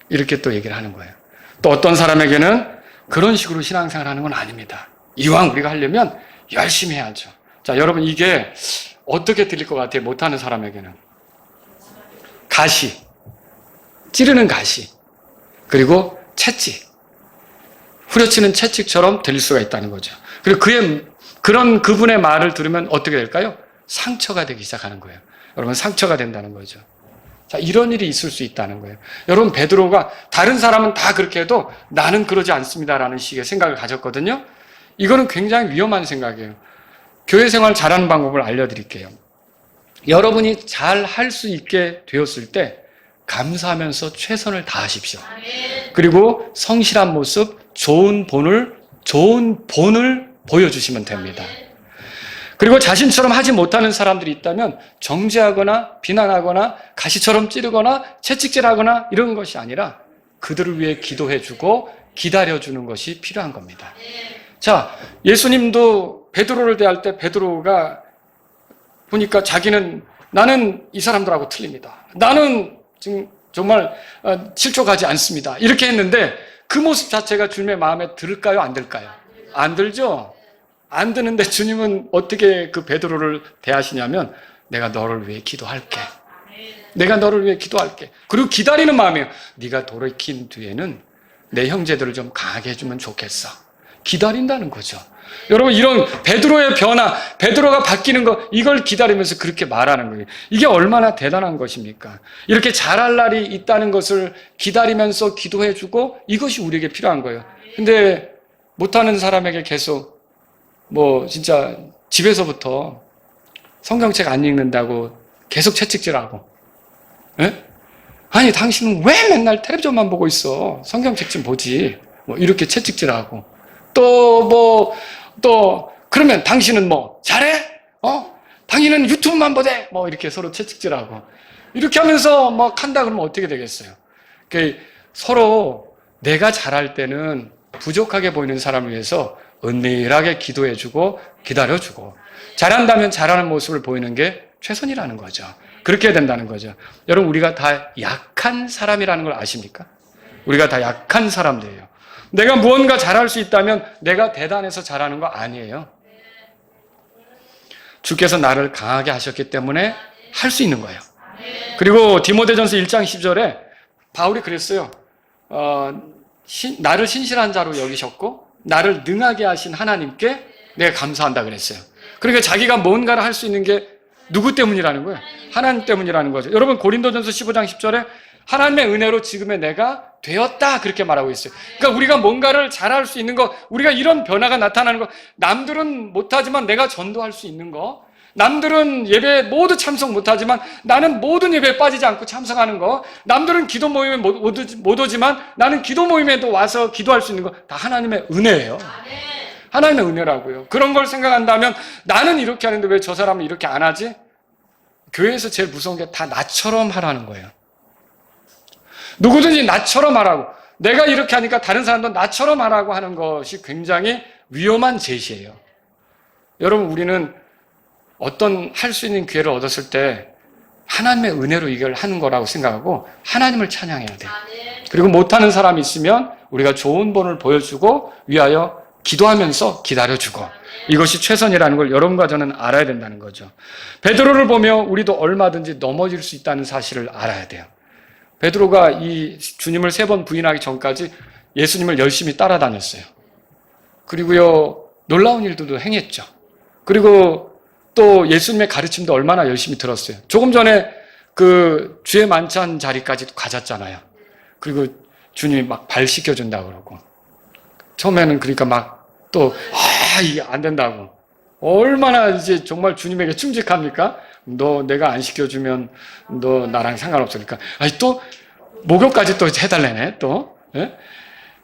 [SPEAKER 1] 이렇게 또 얘기를 하는 거예요. 또 어떤 사람에게는 그런 식으로 신앙생활 하는 건 아닙니다. 이왕 우리가 하려면 열심히 해야죠. 자, 여러분, 이게 어떻게 들릴 것 같아요? 못하는 사람에게는. 가시, 찌르는 가시, 그리고 채찍, 후려치는 채찍처럼 들릴 수가 있다는 거죠. 그리고 그런 그분의 말을 들으면 어떻게 될까요? 상처가 되기 시작하는 거예요. 여러분, 상처가 된다는 거죠. 자, 이런 일이 있을 수 있다는 거예요. 여러분, 베드로가 다른 사람은 다 그렇게 해도 나는 그러지 않습니다라는 식의 생각을 가졌거든요. 이거는 굉장히 위험한 생각이에요. 교회 생활 잘하는 방법을 알려드릴게요. 여러분이 잘 할 수 있게 되었을 때 감사하면서 최선을 다하십시오. 그리고 성실한 모습, 좋은 본을 보여주시면 됩니다. 그리고 자신처럼 하지 못하는 사람들이 있다면 정죄하거나 비난하거나 가시처럼 찌르거나 채찍질하거나 이런 것이 아니라 그들을 위해 기도해주고 기다려주는 것이 필요한 겁니다. 자, 예수님도 베드로를 대할 때 베드로가 보니까 자기는 나는 이 사람들하고 틀립니다. 나는 지금 정말 실족하지 않습니다. 이렇게 했는데 그 모습 자체가 주님의 마음에 들을까요? 안 들까요? 안 들죠? 안 드는데 주님은 어떻게 그 베드로를 대하시냐면 내가 너를 위해 기도할게. 내가 너를 위해 기도할게. 그리고 기다리는 마음이에요. 네가 돌이킨 뒤에는 내 형제들을 좀 강하게 해주면 좋겠어. 기다린다는 거죠. 여러분, 이런 베드로의 변화, 베드로가 바뀌는 거, 이걸 기다리면서 그렇게 말하는 거예요. 이게 얼마나 대단한 것입니까? 이렇게 잘할 날이 있다는 것을 기다리면서 기도해주고 이것이 우리에게 필요한 거예요. 근데 못하는 사람에게 계속 진짜 집에서부터 성경책 안 읽는다고 계속 채찍질하고, 예? 아니, 당신은 왜 맨날 텔레비전만 보고 있어? 성경책 좀 보지. 이렇게 채찍질하고. 그러면 당신은 잘해? 당신은 유튜브만 보대? 이렇게 서로 채찍질하고. 이렇게 하면서 한다 그러면 어떻게 되겠어요? 서로 내가 잘할 때는 부족하게 보이는 사람을 위해서 은밀하게 기도해주고 기다려주고 잘한다면 잘하는 모습을 보이는 게 최선이라는 거죠. 그렇게 해야 된다는 거죠. 여러분, 우리가 다 약한 사람이라는 걸 아십니까? 우리가 다 약한 사람들이에요. 내가 무언가 잘할 수 있다면 내가 대단해서 잘하는 거 아니에요. 주께서 나를 강하게 하셨기 때문에 할 수 있는 거예요. 그리고 디모데전서 1장 10절에 바울이 그랬어요. 나를 신실한 자로 여기셨고 나를 능하게 하신 하나님께 내가 감사한다 그랬어요. 그러니까 자기가 뭔가를 할 수 있는 게 누구 때문이라는 거예요? 하나님 때문이라는 거죠. 여러분, 고린도전서 15장 10절에 하나님의 은혜로 지금의 내가 되었다 그렇게 말하고 있어요. 그러니까 우리가 뭔가를 잘할 수 있는 거, 우리가 이런 변화가 나타나는 거, 남들은 못하지만 내가 전도할 수 있는 거, 남들은 예배에 모두 참석 못하지만 나는 모든 예배에 빠지지 않고 참석하는 거, 남들은 기도 모임에 못 오지만 나는 기도 모임에도 와서 기도할 수 있는 거, 다 하나님의 은혜예요. 하나님의 은혜라고요. 그런 걸 생각한다면 나는 이렇게 하는데 왜 저 사람은 이렇게 안 하지? 교회에서 제일 무서운 게 다 나처럼 하라는 거예요. 누구든지 나처럼 하라고. 내가 이렇게 하니까 다른 사람도 나처럼 하라고 하는 것이 굉장히 위험한 제시예요. 여러분, 우리는 어떤 할 수 있는 기회를 얻었을 때 하나님의 은혜로 이걸 하는 거라고 생각하고 하나님을 찬양해야 돼요. 그리고 못하는 사람이 있으면 우리가 좋은 본을 보여주고 위하여 기도하면서 기다려주고 이것이 최선이라는 걸 여러분과 저는 알아야 된다는 거죠. 베드로를 보며 우리도 얼마든지 넘어질 수 있다는 사실을 알아야 돼요. 베드로가 이 주님을 3번 부인하기 전까지 예수님을 열심히 따라다녔어요. 그리고요, 놀라운 일들도 행했죠. 그리고 또 예수님의 가르침도 얼마나 열심히 들었어요. 조금 전에 그 주의 만찬 자리까지도 가졌잖아요. 그리고 주님이 막 발 씻겨준다고 그러고. 처음에는 그러니까 이게 안 된다고. 얼마나 이제 정말 주님에게 충직합니까? 너 내가 안 시켜주면 너 나랑 상관없으니까. 아니 또 목욕까지 또 해달래네 또. 예?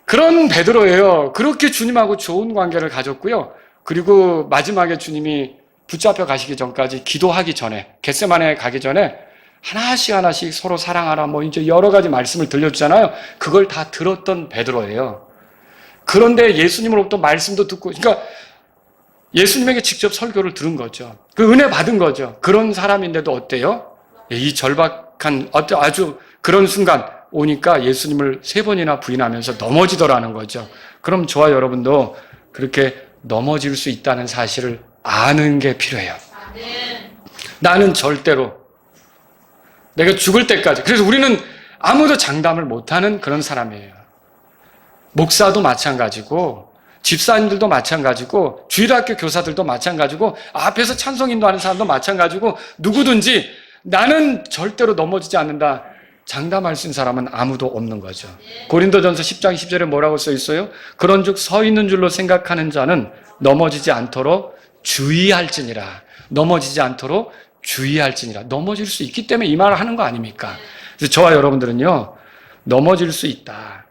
[SPEAKER 1] 그런 베드로예요. 그렇게 주님하고 좋은 관계를 가졌고요. 그리고 마지막에 주님이 붙잡혀 가시기 전까지 기도하기 전에 겟세마네 가기 전에 하나씩 서로 사랑하라 뭐 이제 여러 가지 말씀을 들려주잖아요. 그걸 다 들었던 베드로예요. 그런데 예수님으로부터 말씀도 듣고 그러니까 예수님에게 직접 설교를 들은 거죠. 그 은혜 받은 거죠. 그런 사람인데도 어때요? 이 절박한 아주 그런 순간 오니까 예수님을 3번이나 부인하면서 넘어지더라는 거죠. 그럼 저와 여러분도 그렇게 넘어질 수 있다는 사실을 아는 게 필요해요. 나는 절대로 내가 죽을 때까지. 그래서 우리는 아무도 장담을 못하는 그런 사람이에요. 목사도 마찬가지고 집사님들도 마찬가지고 주일학교 교사들도 마찬가지고 앞에서 찬송 인도하는 사람도 마찬가지고 누구든지 나는 절대로 넘어지지 않는다. 장담할 수 있는 사람은 아무도 없는 거죠. 고린도전서 10장 10절에 뭐라고 써 있어요? 그런즉 서 있는 줄로 생각하는 자는 넘어지지 않도록 주의할지니라. 넘어지지 않도록 주의할지니라. 넘어질 수 있기 때문에 이 말을 하는 거 아닙니까? 그래서 저와 여러분들은요, 넘어질 수 있다.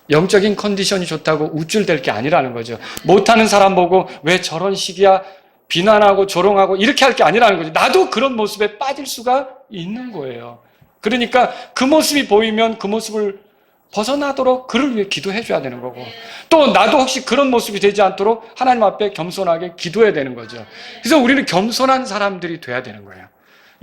[SPEAKER 1] 영적인 컨디션이 좋다고 우쭐댈 게 아니라는 거죠. 못하는 사람 보고 왜 저런 식이야 비난하고 조롱하고 이렇게 할 게 아니라는 거죠. 나도 그런 모습에 빠질 수가 있는 거예요. 그러니까 그 모습이 보이면 그 모습을 벗어나도록 그를 위해 기도해 줘야 되는 거고 또 나도 혹시 그런 모습이 되지 않도록 하나님 앞에 겸손하게 기도해야 되는 거죠. 그래서 우리는 겸손한 사람들이 돼야 되는 거예요.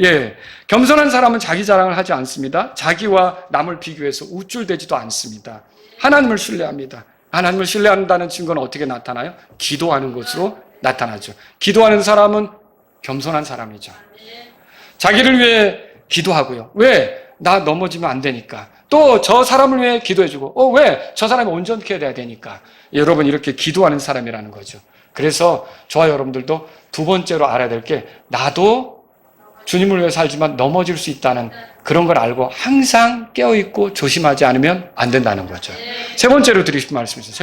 [SPEAKER 1] 예, 겸손한 사람은 자기 자랑을 하지 않습니다. 자기와 남을 비교해서 우쭐대지도 않습니다. 하나님을 신뢰합니다. 하나님을 신뢰한다는 증거는 어떻게 나타나요? 기도하는 것으로 나타나죠. 기도하는 사람은 겸손한 사람이죠. 자기를 위해 기도하고요. 왜? 나 넘어지면 안 되니까. 또 저 사람을 위해 기도해주고 왜? 저 사람이 온전케 돼야 되니까. 여러분 이렇게 기도하는 사람이라는 거죠. 그래서 저와 여러분들도 두 번째로 알아야 될 게 나도 주님을 위해 살지만 넘어질 수 있다는 그런 걸 알고 항상 깨어있고 조심하지 않으면 안 된다는 거죠. 세 번째로 드리고 싶은 말씀이 있어요.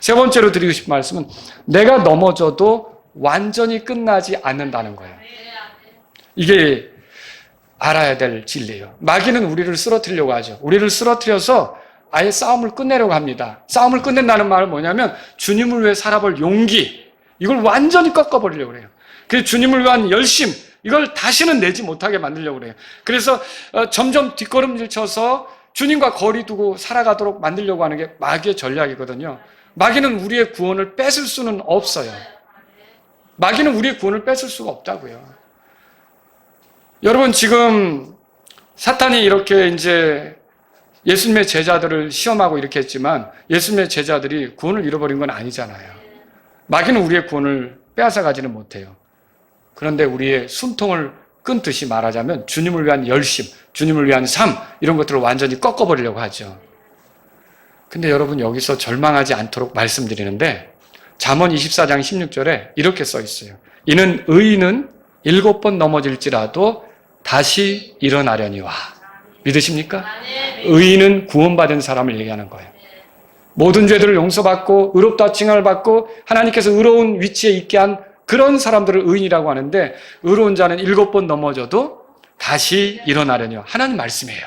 [SPEAKER 1] 세 번째로 드리고 싶은 말씀은 내가 넘어져도 완전히 끝나지 않는다는 거예요. 이게 알아야 될 진리예요. 마귀는 우리를 쓰러뜨리려고 하죠. 우리를 쓰러뜨려서 아예 싸움을 끝내려고 합니다. 싸움을 끝낸다는 말은 뭐냐면 주님을 위해 살아볼 용기 이걸 완전히 꺾어버리려고 해요. 그래서 주님을 위한 열심 이걸 다시는 내지 못하게 만들려고 해요. 그래서 점점 뒷걸음질 쳐서 주님과 거리 두고 살아가도록 만들려고 하는 게 마귀의 전략이거든요. 마귀는 우리의 구원을 뺏을 수는 없어요. 마귀는 우리의 구원을 뺏을 수가 없다고요. 여러분 지금 사탄이 이렇게 이제 예수님의 제자들을 시험하고 이렇게 했지만 예수님의 제자들이 구원을 잃어버린 건 아니잖아요. 마귀는 우리의 구원을 빼앗아 가지는 못해요. 그런데 우리의 숨통을 끊듯이 말하자면 주님을 위한 열심, 주님을 위한 삶 이런 것들을 완전히 꺾어버리려고 하죠. 근데 여러분 여기서 절망하지 않도록 말씀드리는데 잠언 24장 16절에 이렇게 써 있어요. 이는 의인은 7번 넘어질지라도 다시 일어나려니와. 믿으십니까? 의인은 구원받은 사람을 얘기하는 거예요. 모든 죄들을 용서받고 의롭다 칭함을 받고 하나님께서 의로운 위치에 있게 한 그런 사람들을 의인이라고 하는데 의로운 자는 7번 넘어져도 다시 일어나려니와. 하나님 말씀이에요.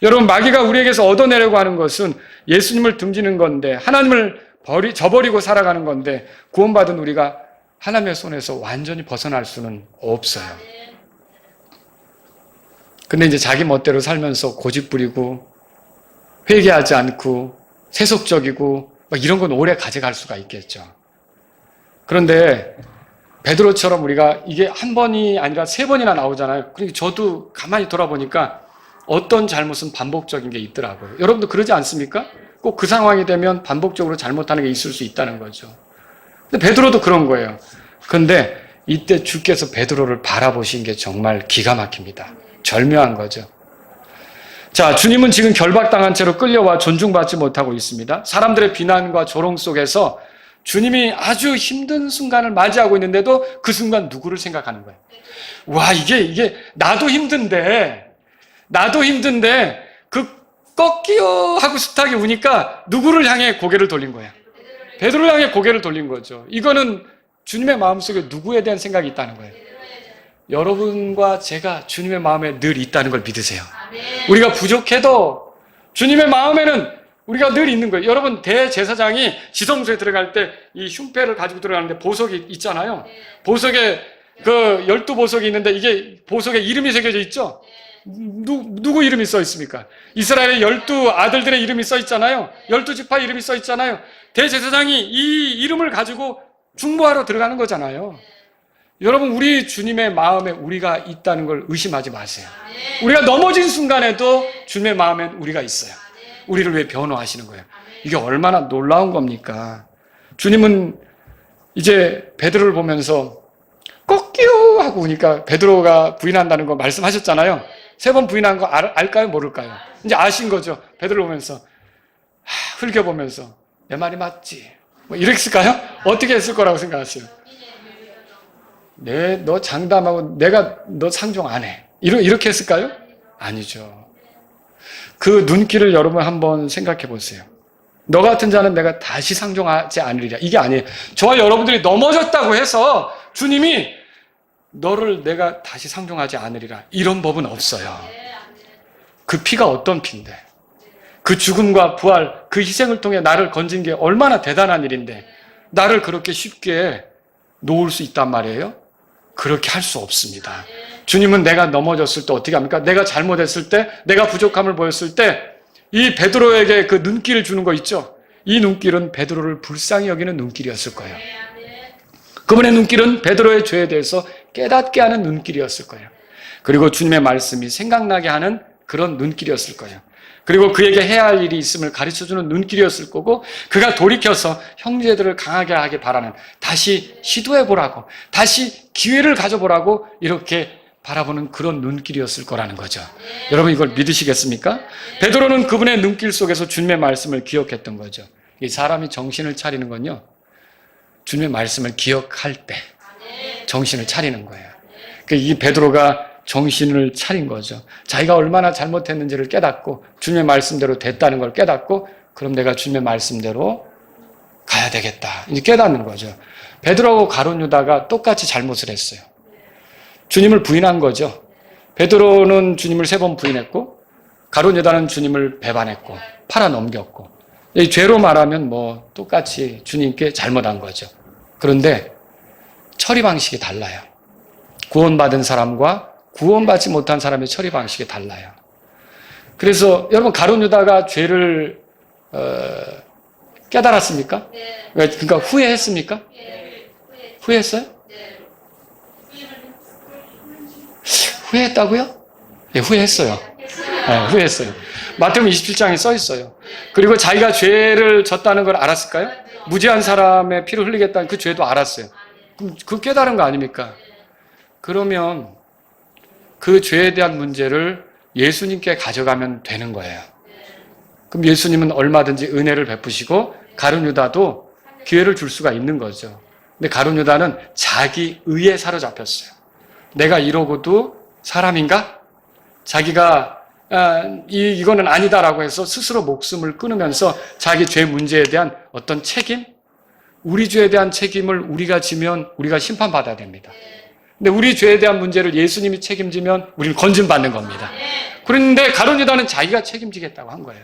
[SPEAKER 1] 여러분 마귀가 우리에게서 얻어내려고 하는 것은 예수님을 등지는 건데 하나님을 저버리고 살아가는 건데 구원받은 우리가 하나님의 손에서 완전히 벗어날 수는 없어요. 근데 이제 자기 멋대로 살면서 고집 부리고 회개하지 않고 세속적이고 막 이런 건 오래 가져갈 수가 있겠죠. 그런데 베드로처럼 우리가 이게 한 번이 아니라 3번이나 나오잖아요. 그러니까 저도 가만히 돌아보니까 어떤 잘못은 반복적인 게 있더라고요. 여러분도 그러지 않습니까? 꼭 그 상황이 되면 반복적으로 잘못하는 게 있을 수 있다는 거죠. 근데 베드로도 그런 거예요. 그런데 이때 주께서 베드로를 바라보신 게 정말 기가 막힙니다. 절묘한 거죠. 자, 주님은 지금 결박당한 채로 끌려와 존중받지 못하고 있습니다. 사람들의 비난과 조롱 속에서 주님이 아주 힘든 순간을 맞이하고 있는데도 그 순간 누구를 생각하는 거예요? 와, 이게 나도 힘든데 그 꺾이요 하고 숱하게 우니까 누구를 향해 고개를 돌린 거야? 베드로를 향해 고개를 돌린 거죠. 이거는 주님의 마음속에 누구에 대한 생각이 있다는 거예요? 여러분과 제가 주님의 마음에 늘 있다는 걸 믿으세요. 우리가 부족해도 주님의 마음에는 우리가 늘 있는 거예요. 여러분, 대제사장이 지성소에 들어갈 때 이 흉패를 가지고 들어가는데 보석이 있잖아요. 보석에 그 12보석이 있는데 이게 보석에 이름이 새겨져 있죠? 누구 이름이 써 있습니까? 이스라엘의 12 아들들의 이름이 써 있잖아요. 12지파 이름이 써 있잖아요. 대제사장이 이 이름을 가지고 중보하러 들어가는 거잖아요. 여러분, 우리 주님의 마음에 우리가 있다는 걸 의심하지 마세요. 우리가 넘어진 순간에도 주님의 마음엔 우리가 있어요. 우리를 위해 변호하시는 거예요. 이게 얼마나 놀라운 겁니까? 주님은 이제 베드로를 보면서 꺾여 하고 오니까 베드로가 부인한다는 거 말씀하셨잖아요. 3번 부인한 거 알까요? 모를까요? 이제 아신 거죠. 베드로를 보면서 흘겨보면서 내 말이 맞지? 뭐 이랬을까요? 어떻게 했을 거라고 생각하세요? 너 장담하고 내가 너 상종 안 해. 이렇게 했을까요? 아니죠. 그 눈길을 여러분 한번 생각해 보세요. 너 같은 자는 내가 다시 상종하지 않으리라. 이게 아니에요. 저와 여러분들이 넘어졌다고 해서 주님이 너를 내가 다시 상종하지 않으리라. 이런 법은 없어요. 그 피가 어떤 피인데, 그 죽음과 부활, 그 희생을 통해 나를 건진 게 얼마나 대단한 일인데 나를 그렇게 쉽게 놓을 수 있단 말이에요? 그렇게 할 수 없습니다. 주님은 내가 넘어졌을 때 어떻게 합니까? 내가 잘못했을 때, 내가 부족함을 보였을 때 이 베드로에게 그 눈길을 주는 거 있죠? 이 눈길은 베드로를 불쌍히 여기는 눈길이었을 거예요. 그분의 눈길은 베드로의 죄에 대해서 깨닫게 하는 눈길이었을 거예요. 그리고 주님의 말씀이 생각나게 하는 그런 눈길이었을 거예요. 그리고 그에게 해야 할 일이 있음을 가르쳐주는 눈길이었을 거고, 그가 돌이켜서 형제들을 강하게 하게 바라는, 다시 시도해보라고, 다시 기회를 가져보라고 이렇게 바라보는 그런 눈길이었을 거라는 거죠. 여러분, 이걸 믿으시겠습니까? 베드로는 그분의 눈길 속에서 주님의 말씀을 기억했던 거죠. 이 사람이 정신을 차리는 건요, 주님의 말씀을 기억할 때 정신을 차리는 거예요. 이 베드로가 정신을 차린 거죠. 자기가 얼마나 잘못했는지를 깨닫고 주님의 말씀대로 됐다는 걸 깨닫고, 그럼 내가 주님의 말씀대로 가야 되겠다, 이제 깨닫는 거죠. 베드로하고 가룟 유다가 똑같이 잘못을 했어요. 주님을 부인한 거죠. 베드로는 주님을 3번 부인했고, 가룟 유다는 주님을 배반했고 팔아넘겼고, 이 죄로 말하면 뭐 똑같이 주님께 잘못한 거죠. 그런데 처리 방식이 달라요. 구원받은 사람과 구원받지 못한 사람의 처리 방식이 달라요. 그래서 여러분, 가룟 유다가 죄를 깨달았습니까? 네. 그러니까 후회했습니까? 네. 후회했어요? 네. 후회했다고요? 네, 후회했어요. 네, 후회했어요. 마태복음 27장에 써 있어요. 그리고 자기가 죄를 졌다는 걸 알았을까요? 무죄한 사람의 피를 흘리겠다는 그 죄도 알았어요. 그럼 그 깨달은 거 아닙니까? 그러면 그 죄에 대한 문제를 예수님께 가져가면 되는 거예요. 그럼 예수님은 얼마든지 은혜를 베푸시고 가룟 유다도 기회를 줄 수가 있는 거죠. 근데 가룟 유다는 자기 의에 사로잡혔어요. 내가 이러고도 사람인가? 자기가 이거는 아니다라고 해서 스스로 목숨을 끊으면서 자기 죄 문제에 대한 어떤 책임? 우리 죄에 대한 책임을 우리가 지면 우리가 심판받아야 됩니다. 근데 우리 죄에 대한 문제를 예수님이 책임지면 우리는 건진받는 겁니다. 그런데 가룟 유다는 자기가 책임지겠다고 한 거예요.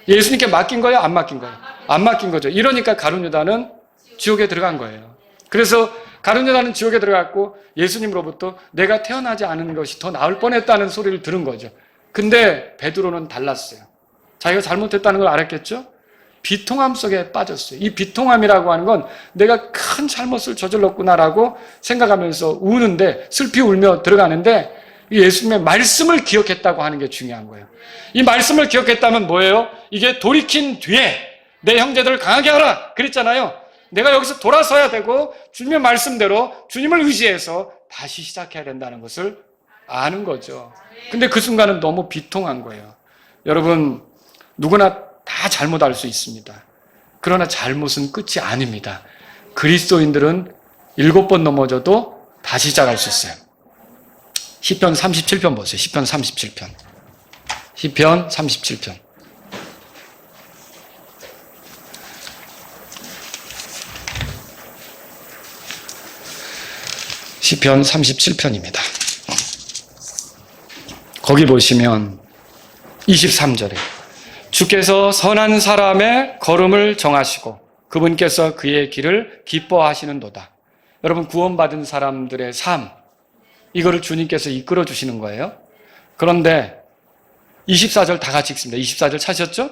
[SPEAKER 1] 예수님께 맡긴 거예요? 안 맡긴 거예요? 안 맡긴 거죠. 이러니까 가룟 유다는 지옥에 들어간 거예요. 그래서 가룟 유다는 지옥에 들어갔고 예수님으로부터 내가 태어나지 않은 것이 더 나을 뻔했다는 소리를 들은 거죠. 근데 베드로는 달랐어요. 자기가 잘못했다는 걸 알았겠죠? 비통함 속에 빠졌어요. 이 비통함이라고 하는 건 내가 큰 잘못을 저질렀구나라고 생각하면서 우는데, 슬피 울며 들어가는데, 예수님의 말씀을 기억했다고 하는 게 중요한 거예요. 이 말씀을 기억했다면 뭐예요? 이게 돌이킨 뒤에 내 형제들을 강하게 하라 그랬잖아요. 내가 여기서 돌아서야 되고 주님의 말씀대로 주님을 의지해서 다시 시작해야 된다는 것을 아는 거죠. 근데 그 순간은 너무 비통한 거예요. 여러분, 누구나 다 잘못할 수 있습니다. 그러나 잘못은 끝이 아닙니다. 그리스도인들은 7번 넘어져도 다시 시작할 수 있어요. 시편 37편 보세요. 시편 37편. 시편 37편. 시편 37편입니다. 거기 보시면 23절에 주께서 선한 사람의 걸음을 정하시고 그분께서 그의 길을 기뻐하시는도다. 여러분, 구원받은 사람들의 삶, 이거를 주님께서 이끌어 주시는 거예요. 그런데 24절 다 같이 읽습니다. 24절 찾으셨죠?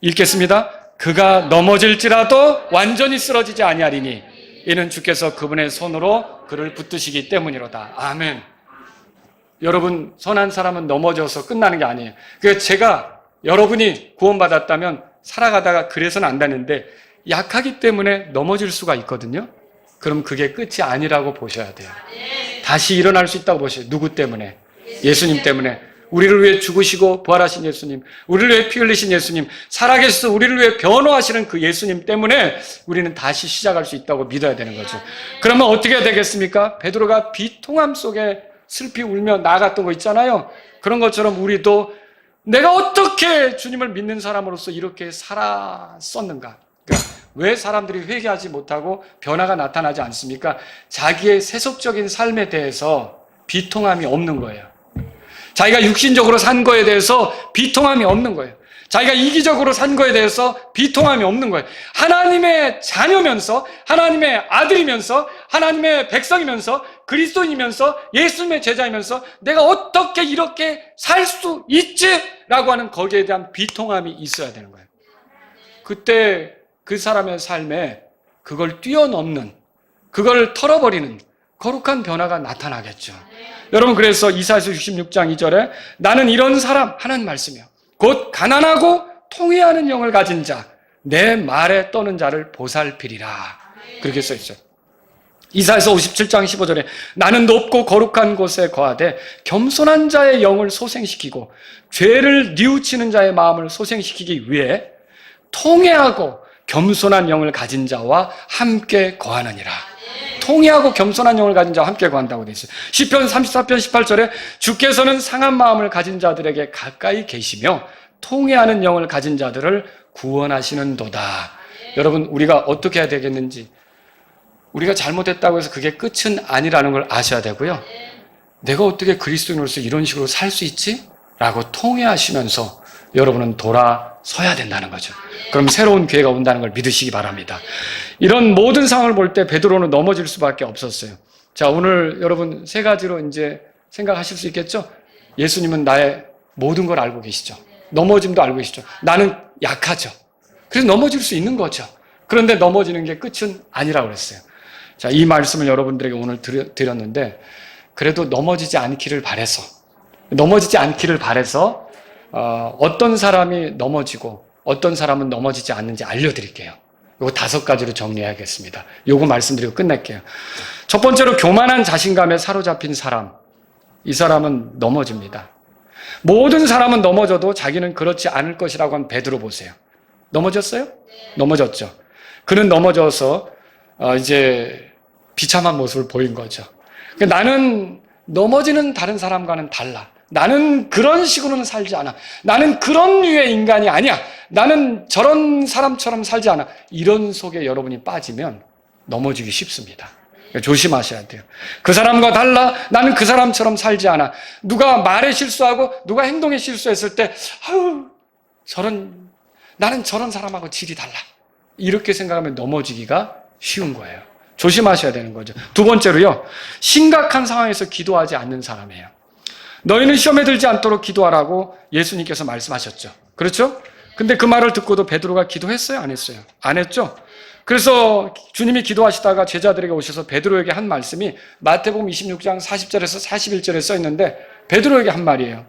[SPEAKER 1] 읽겠습니다. 그가 넘어질지라도 완전히 쓰러지지 아니하리니 이는 주께서 그분의 손으로 그를 붙드시기 때문이로다. 아멘. 여러분, 선한 사람은 넘어져서 끝나는 게 아니에요. 그래서 제가 여러분이 구원받았다면 살아가다가 그래서는 안 되는데 약하기 때문에 넘어질 수가 있거든요. 그럼 그게 끝이 아니라고 보셔야 돼요. 다시 일어날 수 있다고 보셔요. 누구 때문에? 예수님 때문에. 우리를 위해 죽으시고 부활하신 예수님, 우리를 위해 피 흘리신 예수님, 살아계셔서 우리를 위해 변호하시는 그 예수님 때문에 우리는 다시 시작할 수 있다고 믿어야 되는 거죠. 그러면 어떻게 해야 되겠습니까? 베드로가 비통함 속에 슬피 울며 나아갔던 거 있잖아요. 그런 것처럼 우리도 내가 어떻게 주님을 믿는 사람으로서 이렇게 살았었는가? 그러니까 왜 사람들이 회개하지 못하고 변화가 나타나지 않습니까? 자기의 세속적인 삶에 대해서 비통함이 없는 거예요. 자기가 육신적으로 산 거에 대해서 비통함이 없는 거예요. 자기가 이기적으로 산 거에 대해서 비통함이 없는 거예요. 하나님의 자녀면서, 하나님의 아들이면서, 하나님의 백성이면서, 그리스도인이면서, 예수님의 제자이면서 내가 어떻게 이렇게 살 수 있지? 라고 하는 거기에 대한 비통함이 있어야 되는 거예요. 그때 그 사람의 삶에 그걸 뛰어넘는, 그걸 털어버리는 거룩한 변화가 나타나겠죠. 여러분, 그래서 이사야서 66장 2절에 나는 이런 사람, 하는 말씀이요, 곧 가난하고 통회하는 영을 가진 자, 내 말에 떠는 자를 보살피리라. 그렇게 써 있어요. 이사야서 57장 15절에 나는 높고 거룩한 곳에 거하되 겸손한 자의 영을 소생시키고 죄를 뉘우치는 자의 마음을 소생시키기 위해 통회하고 겸손한 영을 가진 자와 함께 거하느니라. 통회하고 겸손한 영을 가진 자와 함께 거한다고 되어 있어요. 시편 34편 18절에 주께서는 상한 마음을 가진 자들에게 가까이 계시며 통회하는 영을 가진 자들을 구원하시는도다. 여러분, 우리가 어떻게 해야 되겠는지, 우리가 잘못했다고 해서 그게 끝은 아니라는 걸 아셔야 되고요. 내가 어떻게 그리스도인으로서 이런 식으로 살 수 있지? 라고 통회하시면서 여러분은 돌아서야 된다는 거죠. 그럼 새로운 기회가 온다는 걸 믿으시기 바랍니다. 이런 모든 상황을 볼 때 베드로는 넘어질 수밖에 없었어요. 자, 오늘 여러분 세 가지로 이제 생각하실 수 있겠죠? 예수님은 나의 모든 걸 알고 계시죠. 넘어짐도 알고 계시죠. 나는 약하죠. 그래서 넘어질 수 있는 거죠. 그런데 넘어지는 게 끝은 아니라고 그랬어요. 자, 이 말씀을 여러분들에게 오늘 드렸는데 그래도 넘어지지 않기를 바라서 어떤 사람이 넘어지고 어떤 사람은 넘어지지 않는지 알려드릴게요. 이거 5가지로 정리해야겠습니다. 요거 말씀드리고 끝낼게요. 첫 번째로 교만한 자신감에 사로잡힌 사람. 이 사람은 넘어집니다. 모든 사람은 넘어져도 자기는 그렇지 않을 것이라고 한 베드로 보세요. 넘어졌어요? 넘어졌죠. 그는 넘어져서 이제 비참한 모습을 보인 거죠. 나는 넘어지는 다른 사람과는 달라. 나는 그런 식으로는 살지 않아. 나는 그런 류의 인간이 아니야. 나는 저런 사람처럼 살지 않아. 이런 속에 여러분이 빠지면 넘어지기 쉽습니다. 조심하셔야 돼요. 그 사람과 달라. 나는 그 사람처럼 살지 않아. 누가 말에 실수하고 누가 행동에 실수했을 때 나는 저런 사람하고 질이 달라. 이렇게 생각하면 넘어지기가 쉬운 거예요. 조심하셔야 되는 거죠. 두 번째로요, 심각한 상황에서 기도하지 않는 사람이에요. 너희는 시험에 들지 않도록 기도하라고 예수님께서 말씀하셨죠. 그렇죠? 근데 그 말을 듣고도 베드로가 기도했어요? 안 했어요? 안 했죠? 그래서 주님이 기도하시다가 제자들에게 오셔서 베드로에게 한 말씀이 마태복음 26장 40절에서 41절에 써 있는데 베드로에게 한 말이에요.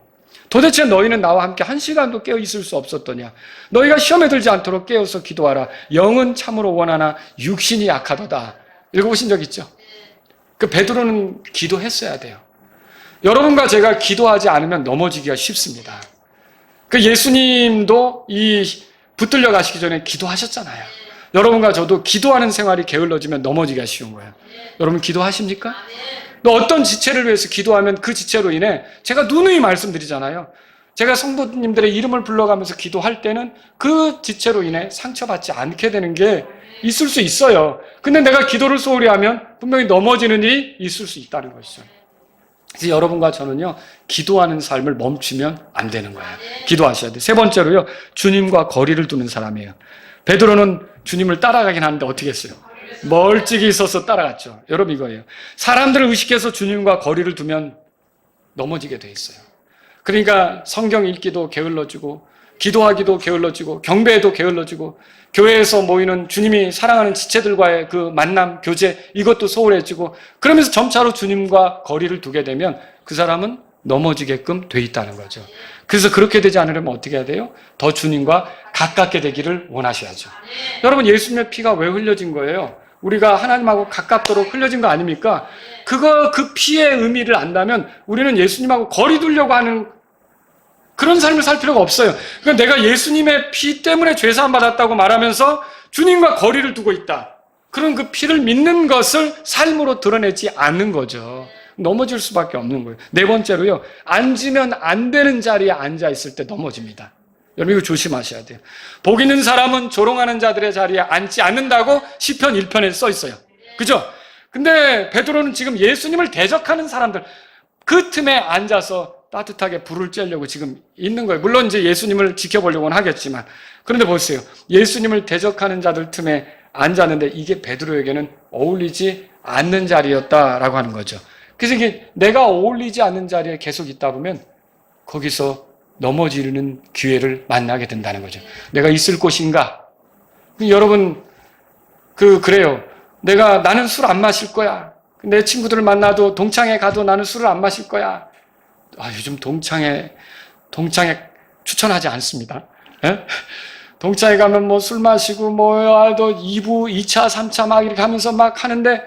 [SPEAKER 1] 도대체 너희는 나와 함께 1시간도 깨어 있을 수 없었더냐? 너희가 시험에 들지 않도록 깨어서 기도하라. 영은 참으로 원하나 육신이 약하도다. 읽어보신 적 있죠? 그 베드로는 기도했어야 돼요. 여러분과 제가 기도하지 않으면 넘어지기가 쉽습니다. 그 예수님도 이 붙들려 가시기 전에 기도하셨잖아요. 여러분과 저도 기도하는 생활이 게을러지면 넘어지기가 쉬운 거예요. 여러분 기도하십니까? 또 어떤 지체를 위해서 기도하면 그 지체로 인해 제가 누누이 말씀드리잖아요. 제가 성도님들의 이름을 불러가면서 기도할 때는 그 지체로 인해 상처받지 않게 되는 게 있을 수 있어요. 근데 내가 기도를 소홀히 하면 분명히 넘어지는 일이 있을 수 있다는 것이죠. 그래서 여러분과 저는요, 기도하는 삶을 멈추면 안 되는 거예요. 기도하셔야 돼요. 세 번째로요, 주님과 거리를 두는 사람이에요. 베드로는 주님을 따라가긴 하는데 어떻게 했어요? 멀찍이 있어서 따라갔죠. 여러분 이거예요. 사람들을 의식해서 주님과 거리를 두면 넘어지게 돼 있어요. 그러니까 성경 읽기도 게을러지고, 기도하기도 게을러지고, 경배에도 게을러지고, 교회에서 모이는 주님이 사랑하는 지체들과의 그 만남, 교제, 이것도 소홀해지고, 그러면서 점차로 주님과 거리를 두게 되면 그 사람은 넘어지게끔 돼 있다는 거죠. 그래서 그렇게 되지 않으려면 어떻게 해야 돼요? 더 주님과 가깝게 되기를 원하셔야죠. 여러분, 예수님의 피가 왜 흘려진 거예요? 우리가 하나님하고 가깝도록 흘려진 거 아닙니까? 그 피의 의미를 안다면 우리는 예수님하고 거리 두려고 하는 그런 삶을 살 필요가 없어요. 그러니까 내가 예수님의 피 때문에 죄사함 받았다고 말하면서 주님과 거리를 두고 있다. 그런 그 피를 믿는 것을 삶으로 드러내지 않는 거죠. 넘어질 수밖에 없는 거예요. 네 번째로요, 앉으면 안 되는 자리에 앉아 있을 때 넘어집니다. 여러분 이거 조심하셔야 돼요. 복 있는 사람은 조롱하는 자들의 자리에 앉지 않는다고 시편 1편에 써 있어요. 그죠? 근데 베드로는 지금 예수님을 대적하는 사람들 그 틈에 앉아서 따뜻하게 불을 쬐려고 지금 있는 거예요. 물론 이제 예수님을 지켜보려고는 하겠지만, 그런데 보세요. 예수님을 대적하는 자들 틈에 앉았는데 이게 베드로에게는 어울리지 않는 자리였다라고 하는 거죠. 그래서 이게 내가 어울리지 않는 자리에 계속 있다 보면 거기서 넘어지는 기회를 만나게 된다는 거죠. 내가 있을 곳인가? 여러분 그래요. 나는 술 안 마실 거야. 내 친구들을 만나도 동창회 가도 나는 술을 안 마실 거야. 요즘 동창회 추천하지 않습니다. 예? 동창회 가면 뭐 술 마시고 또 2부, 2차, 3차 막 이렇게 하면서 막 하는데,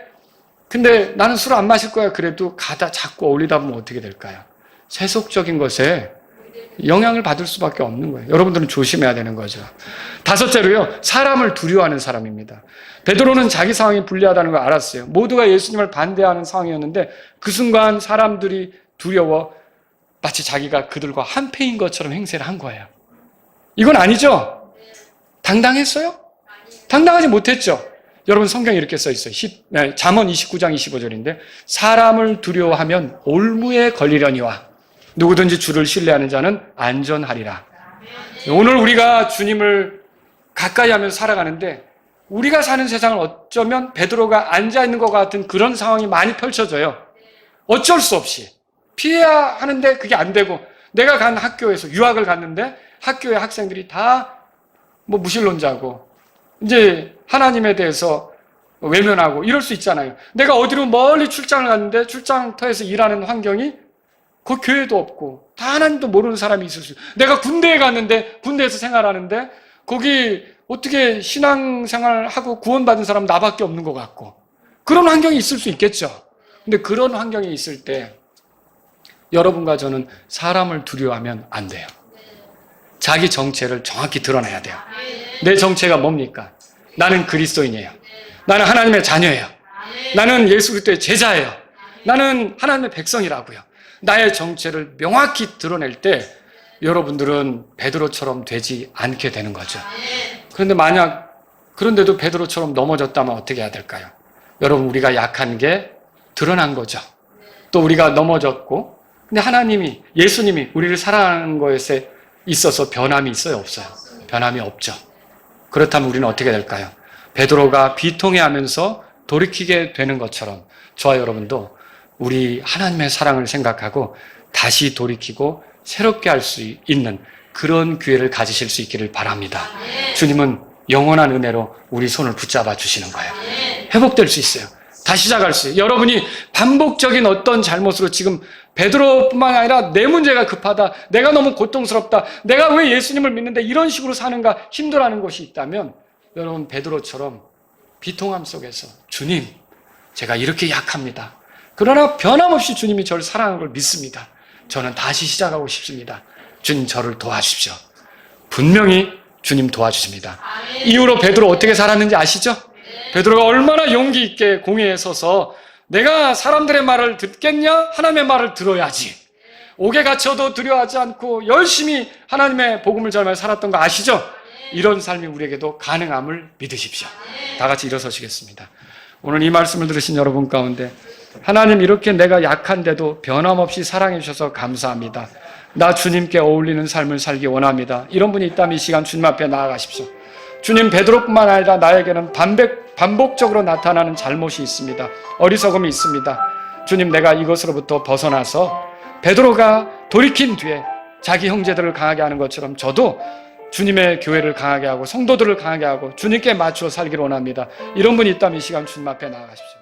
[SPEAKER 1] 근데 나는 술 안 마실 거야. 그래도 가다 자꾸 어울리다 보면 어떻게 될까요? 세속적인 것에 영향을 받을 수밖에 없는 거예요. 여러분들은 조심해야 되는 거죠. 다섯째로요, 사람을 두려워하는 사람입니다. 베드로는 자기 상황이 불리하다는 걸 알았어요. 모두가 예수님을 반대하는 상황이었는데 그 순간 사람들이 두려워 마치 자기가 그들과 한패인 것처럼 행세를 한 거예요. 이건 아니죠? 당당했어요? 당당하지 못했죠? 여러분 성경에 이렇게 써 있어요. 잠언 29장 25절인데 사람을 두려워하면 올무에 걸리려니와 누구든지 주를 신뢰하는 자는 안전하리라. 오늘 우리가 주님을 가까이 하면서 살아가는데 우리가 사는 세상을 어쩌면 베드로가 앉아있는 것 같은 그런 상황이 많이 펼쳐져요. 어쩔 수 없이 피해야 하는데 그게 안 되고, 내가 간 학교에서 유학을 갔는데 학교의 학생들이 다 무신론자고 이제 하나님에 대해서 외면하고 이럴 수 있잖아요. 내가 어디로 멀리 출장을 갔는데 출장터에서 일하는 환경이 그 교회도 없고 다 하나님도 모르는 사람이 있을 수 있어요. 내가 군대에 갔는데 군대에서 생활하는데 거기 어떻게 신앙생활하고 구원받은 사람 나밖에 없는 것 같고, 그런 환경이 있을 수 있겠죠. 근데 그런 환경이 있을 때 여러분과 저는 사람을 두려워하면 안 돼요. 자기 정체를 정확히 드러내야 돼요. 내 정체가 뭡니까? 나는 그리스도인이에요. 나는 하나님의 자녀예요. 나는 예수 그리스도의 제자예요. 나는 하나님의 백성이라고요. 나의 정체를 명확히 드러낼 때 여러분들은 베드로처럼 되지 않게 되는 거죠. 그런데 그런데도 베드로처럼 넘어졌다면 어떻게 해야 될까요? 여러분, 우리가 약한 게 드러난 거죠. 또 우리가 넘어졌고, 근데 하나님이, 예수님이 우리를 사랑하는 것에 있어서 변함이 있어요, 없어요? 변함이 없죠. 그렇다면 우리는 어떻게 될까요? 베드로가 비통해하면서 돌이키게 되는 것처럼 저와 여러분도 우리 하나님의 사랑을 생각하고 다시 돌이키고 새롭게 할 수 있는 그런 기회를 가지실 수 있기를 바랍니다. 주님은 영원한 은혜로 우리 손을 붙잡아 주시는 거예요. 회복될 수 있어요. 다시 시작할 수 있어요. 여러분이 반복적인 어떤 잘못으로 지금 베드로뿐만 아니라 내 문제가 급하다, 내가 너무 고통스럽다, 내가 왜 예수님을 믿는데 이런 식으로 사는가 힘들어하는 것이 있다면 여러분 베드로처럼 비통함 속에서 주님, 제가 이렇게 약합니다. 그러나 변함없이 주님이 저를 사랑하는 걸 믿습니다. 저는 다시 시작하고 싶습니다. 주님 저를 도와주십시오. 분명히 주님 도와주십니다. 이후로 베드로 어떻게 살았는지 아시죠? 베드로가 얼마나 용기 있게 공회에 서서 내가 사람들의 말을 듣겠냐? 하나님의 말을 들어야지. 옥에 갇혀도 두려워하지 않고 열심히 하나님의 복음을 전하며 살았던 거 아시죠? 이런 삶이 우리에게도 가능함을 믿으십시오. 다 같이 일어서시겠습니다. 오늘 이 말씀을 들으신 여러분 가운데 하나님, 이렇게 내가 약한데도 변함없이 사랑해 주셔서 감사합니다. 나 주님께 어울리는 삶을 살기 원합니다. 이런 분이 있다면 이 시간 주님 앞에 나아가십시오. 주님, 베드로뿐만 아니라 나에게는 반복적으로 나타나는 잘못이 있습니다. 어리석음이 있습니다. 주님, 내가 이것으로부터 벗어나서 베드로가 돌이킨 뒤에 자기 형제들을 강하게 하는 것처럼 저도 주님의 교회를 강하게 하고 성도들을 강하게 하고 주님께 맞추어 살기를 원합니다. 이런 분이 있다면 이 시간 주님 앞에 나아가십시오.